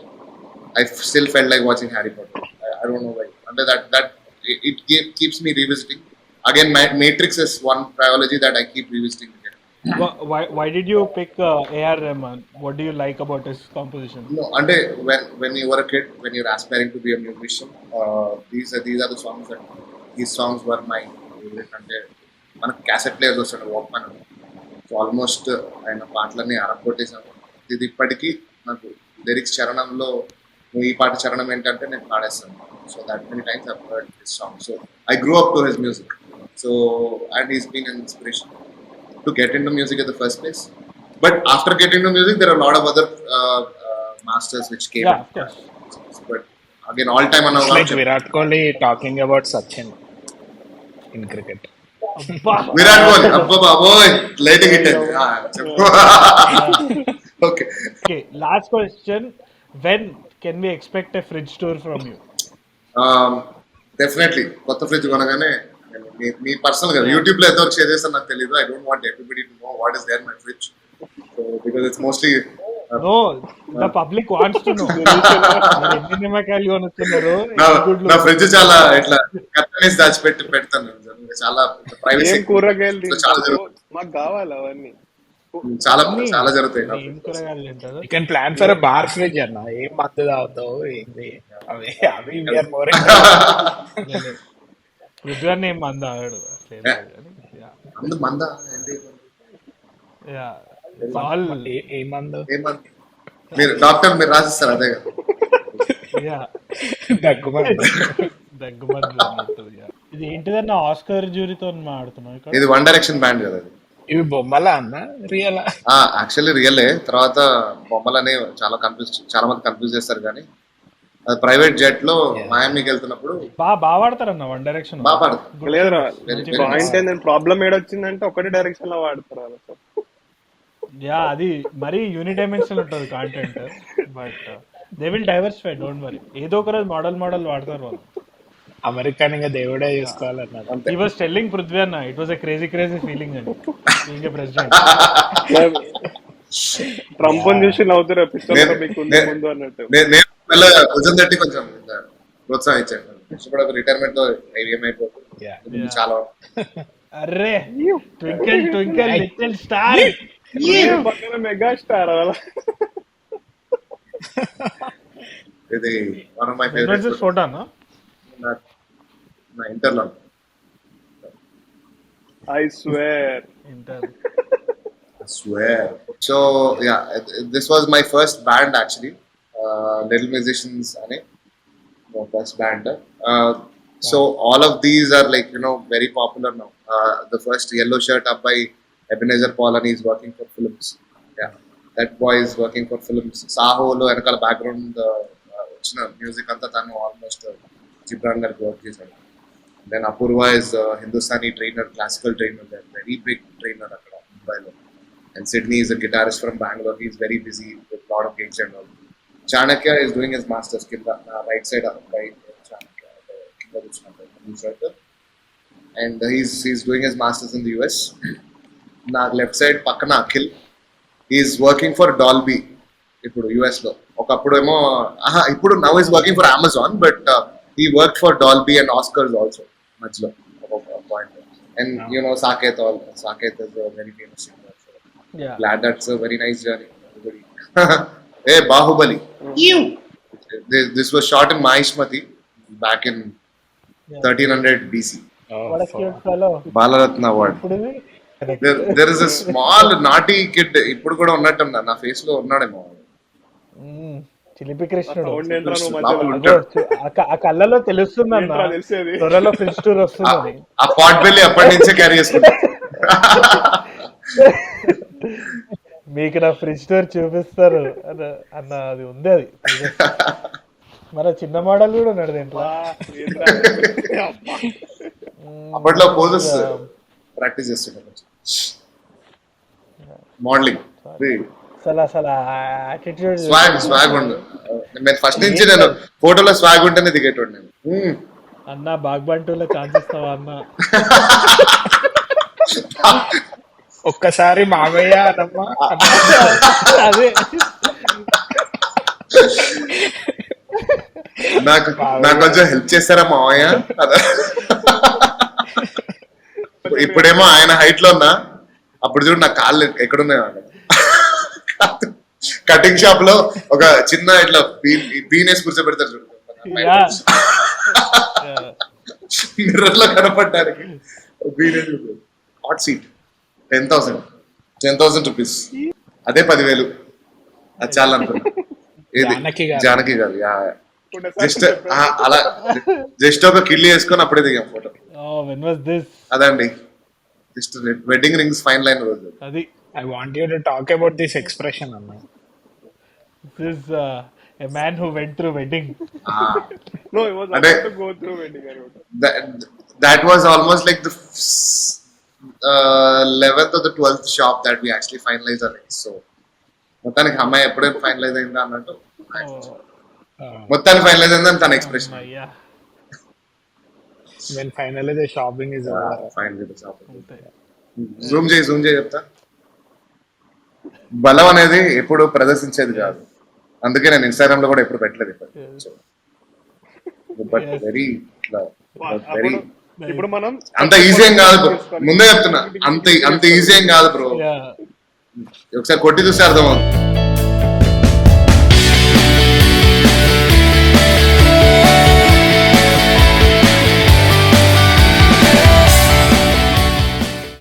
I still felt like watching Harry Potter. I don't know why. అంటే that it keeps me revisiting. Again, Matrix is one trilogy that I keep revisiting again. Why did you pick A.R. Rahman? What do you like about his composition? No, and when you were a kid, when you're aspiring to be a musician, these are the songs that these songs were my favorite. And మన cassette players వస్తాడు workman. So almost ఆయన పాటలన్నీ అరగొట్టేసాను. ఇది ఇప్పటికీ నాకు lyrics చరణంలో నువ్వు ఈ పాట చరణం ఏంటంటే నేను పాడేస్తాను. So that many times I heard his song. So I grew up to his music. So, and he's been an inspiration to get into music in the first place. But after getting into music, there are a lot of other masters which came. Yeah, of course. But again, all time on It's like Virat Kohli talking about Sachin in cricket. Virat Kohli, abba boy, letting it in. Okay. Okay, last question. When can we expect a fridge tour from you? Definitely. కొత్త fridge కొనగానే మీ personal గా YouTube లో ఎంతవరకు share చేస్తాను నాకు తెలియదు. I don't want everybody to know what is there my fridge. So because it's mostly No, the public wants to know. ఎన్ని నిమ్మకాయలు కొనుక్కున్నారు? నా ఫ్రిడ్జ్ చాలా ఇట్లా కట్టనేసి దాచిపెట్టి పెడతాను. చాలా ప్రైవసీ. ఏం కూరగాయలు మాకు కావాలి అవన్నీ. చాలా చాలా జరుగుతాయి. ఏం కూరగాయలు తింటారు? You can plan for a bar fridge అన్న. ఏం మత్తు తాగుతావు ఏంది అవి we are more పృథ్వీ ఏం మంద ఆడాడు. అందు మంద ఏంటి? ఏ మందు మీరు డాక్టర్ మీరు రాసిస్తారు అదే కదా. దగ్గుమంది. ఇది ఏంటిదన్న ఆస్కర్ జ్యూరీతో మాడుతున్నావు. ఇది వన్ డైరెక్షన్ బ్యాండ్ కదా. ఇవి బొమ్మలా అన్న రియల్? యాక్చువల్లీ రియలే. తర్వాత బొమ్మలని చాలా మంది కన్ఫ్యూజ్ చేస్తారు కానీ అది ప్రైవేట్ జెట్ లో మయామికి వెళ్తున్నప్పుడు బాగా వాడతారన్న వన్ డైరెక్షన్. బాగా పాడతారు. లేదు పాయింట్ ఏంటంటే ప్రాబ్లం ఏడొచ్చిందంటే ఒకటే డైరెక్షన్ లో వాడతారు. అది మరీ యూనిడైమెన్షన్ ఉంటుంది content. But they will diversify, don't worry. ఏదో ఒక రోజు మోడల్ వాడతారు వాళ్ళు. అమెరికన్ ఇంకా దేవుడే చూసుకోవాలన్నారు. He was telling Prudhvi Anna, it was a crazy feeling అండి being a president. ట్రంప్ చూసి నవ్వుతారు మీకు ముందు అన్నట్టు. నేను భుజం తట్టి కొంచెం ప్రోత్సహించాను. కూడా రిటైర్మెంట్ తో ఏమైపోతుంది చాలా. అరే ట్వింకిల్ ట్వింకిల్ లిటిల్ స్టార్, పక్కన మెగా స్టార్. ఇది one of my favourite photo అన్న. నా ఇంటర్లో I swear. So yeah, this was my first band actually. Little Musicians ane my first band. So all of these are like very popular now. The first Yellow Shirt up by Ebenezer Paul and he's working for films. Yeah, that boy is working for films. Saho lo enakala background ochina music anta tanu almost Gibran gar work chesadu. Then Apurva is a Hindustani trainer, classical trainer. They're very big trainer akkada Mumbai lo. And Sydney is a guitarist from Bangalore. He's very busy with a lot of gigs and all. Chanakya is doing his masters kinda right side up by Chanakya, kinda and he's doing his masters in the US. Na left side pakkana Akhil. He's working for Dolby ఇప్పుడు US లో. ఒకప్పుడు ఏమో ఇప్పుడు now he's working for Amazon, but he worked for Dolby and Oscars also. మధ్యలో ఒక point. And you know Saketh is a very famous singer. Yeah. Glad that's a very nice journey. Everybody. Hey, Bahubali. This was shot in Mahishmati back in 1300 BC. What a cute fellow. Balaratna award. ఇప్పుడు ఇది There is a small naughty kid. ఇప్పుడు కూడా ఉన్నట్టున్నా నా face లో ఉన్నాడేమో. చిలిపి కృష్ణుడు sound ఏంట్రా నువ్వు లోపల మధ్యలో? ఉంటాడు. ఆ కళ్ళలో తెలుస్తుందన్న ఏంట్రా తెలిసేది? త్వరలో ఫ్రిడ్జ్ టూర్ వస్తుందని. ఆ పాట్ బెల్లి అప్పటి నుంచే క్యారీ చేసుకుంటా. మీకు నా ఫ్రిడ్జ్ టూర్ చూపిస్తారు అన్న అది ఉంది అది. మరి చిన్న మోడల్ కూడా ఉన్నాడు దీంట్లో. ఏంట్రా? అబ్బా. అప్పట్లో పోజెస్ ప్రాక్టీస్ చేస్తుంటాను. మోడలింగ్ అసలు యాటిట్యూడ్ స్వాగ్ ఉండు. నేను ఫస్ట్ నుంచి నేను ఫోటోలో స్వాగ్ ఉంటేనే దిగేటోడు నేను. అన్న బాగ్బంటూలో ఛాన్స్ ఇస్తావా అన్న? ఒక్కసారి మామయ్య అనమ్మా. అదే నాకు కొంచెం హెల్ప్ చేస్తారా మావయ్య? ఇప్పుడేమో ఆయన హైట్ లో ఉన్నా, అప్పుడు చూడు నా కాళ్ళు ఎక్కడున్నాయి. కటింగ్ షాప్ లో ఒక చిన్న ఇట్లా బీనేసి కూర్చోబెడతారు చూడు, మిర్రర్ లో కనపడడానికి. హాట్ సీట్ 10,000 రూపీస్, అదే 10,000. అది చాలా అనుకున్నా. ఏది జానకి గారు జస్ట్ అలా జస్ట్ ఒక కిల్లి వేసుకొని అప్పుడే దిగాం ఫోటో. అదండి just wedding rings fine line రోజు అది. I want you to talk about this expression, Anna. This is a man who went through wedding. No, it was about to go through wedding. That was almost like the 11th or the 12th shop that we actually finalized our rings. So మొత్తానికి అమ్మాయి ఎప్పుడైనా finalise అయిందా అన్నట్టు మొత్తానికి finalise అయిందని తన expression. When finally the shopping is over. Finally the shopping. Zoom చేయి చెప్తా. బలం అనేది ఎప్పుడు ప్రదర్శించేది కాదు, అందుకే నేను ఇన్స్టాగ్రామ్ లో కూడా ఎప్పుడు పెట్టలేదు. బట్ వెరీ వెరీ ఇప్పుడు మనం అంత ఈజీ ఏం కాదు బ్రో, ముందే చెప్తున్నా. అంత ఈజీ ఏం కాదు బ్రో, ఒకసారి కొట్టి చూస్తే అర్థమవుతుంది.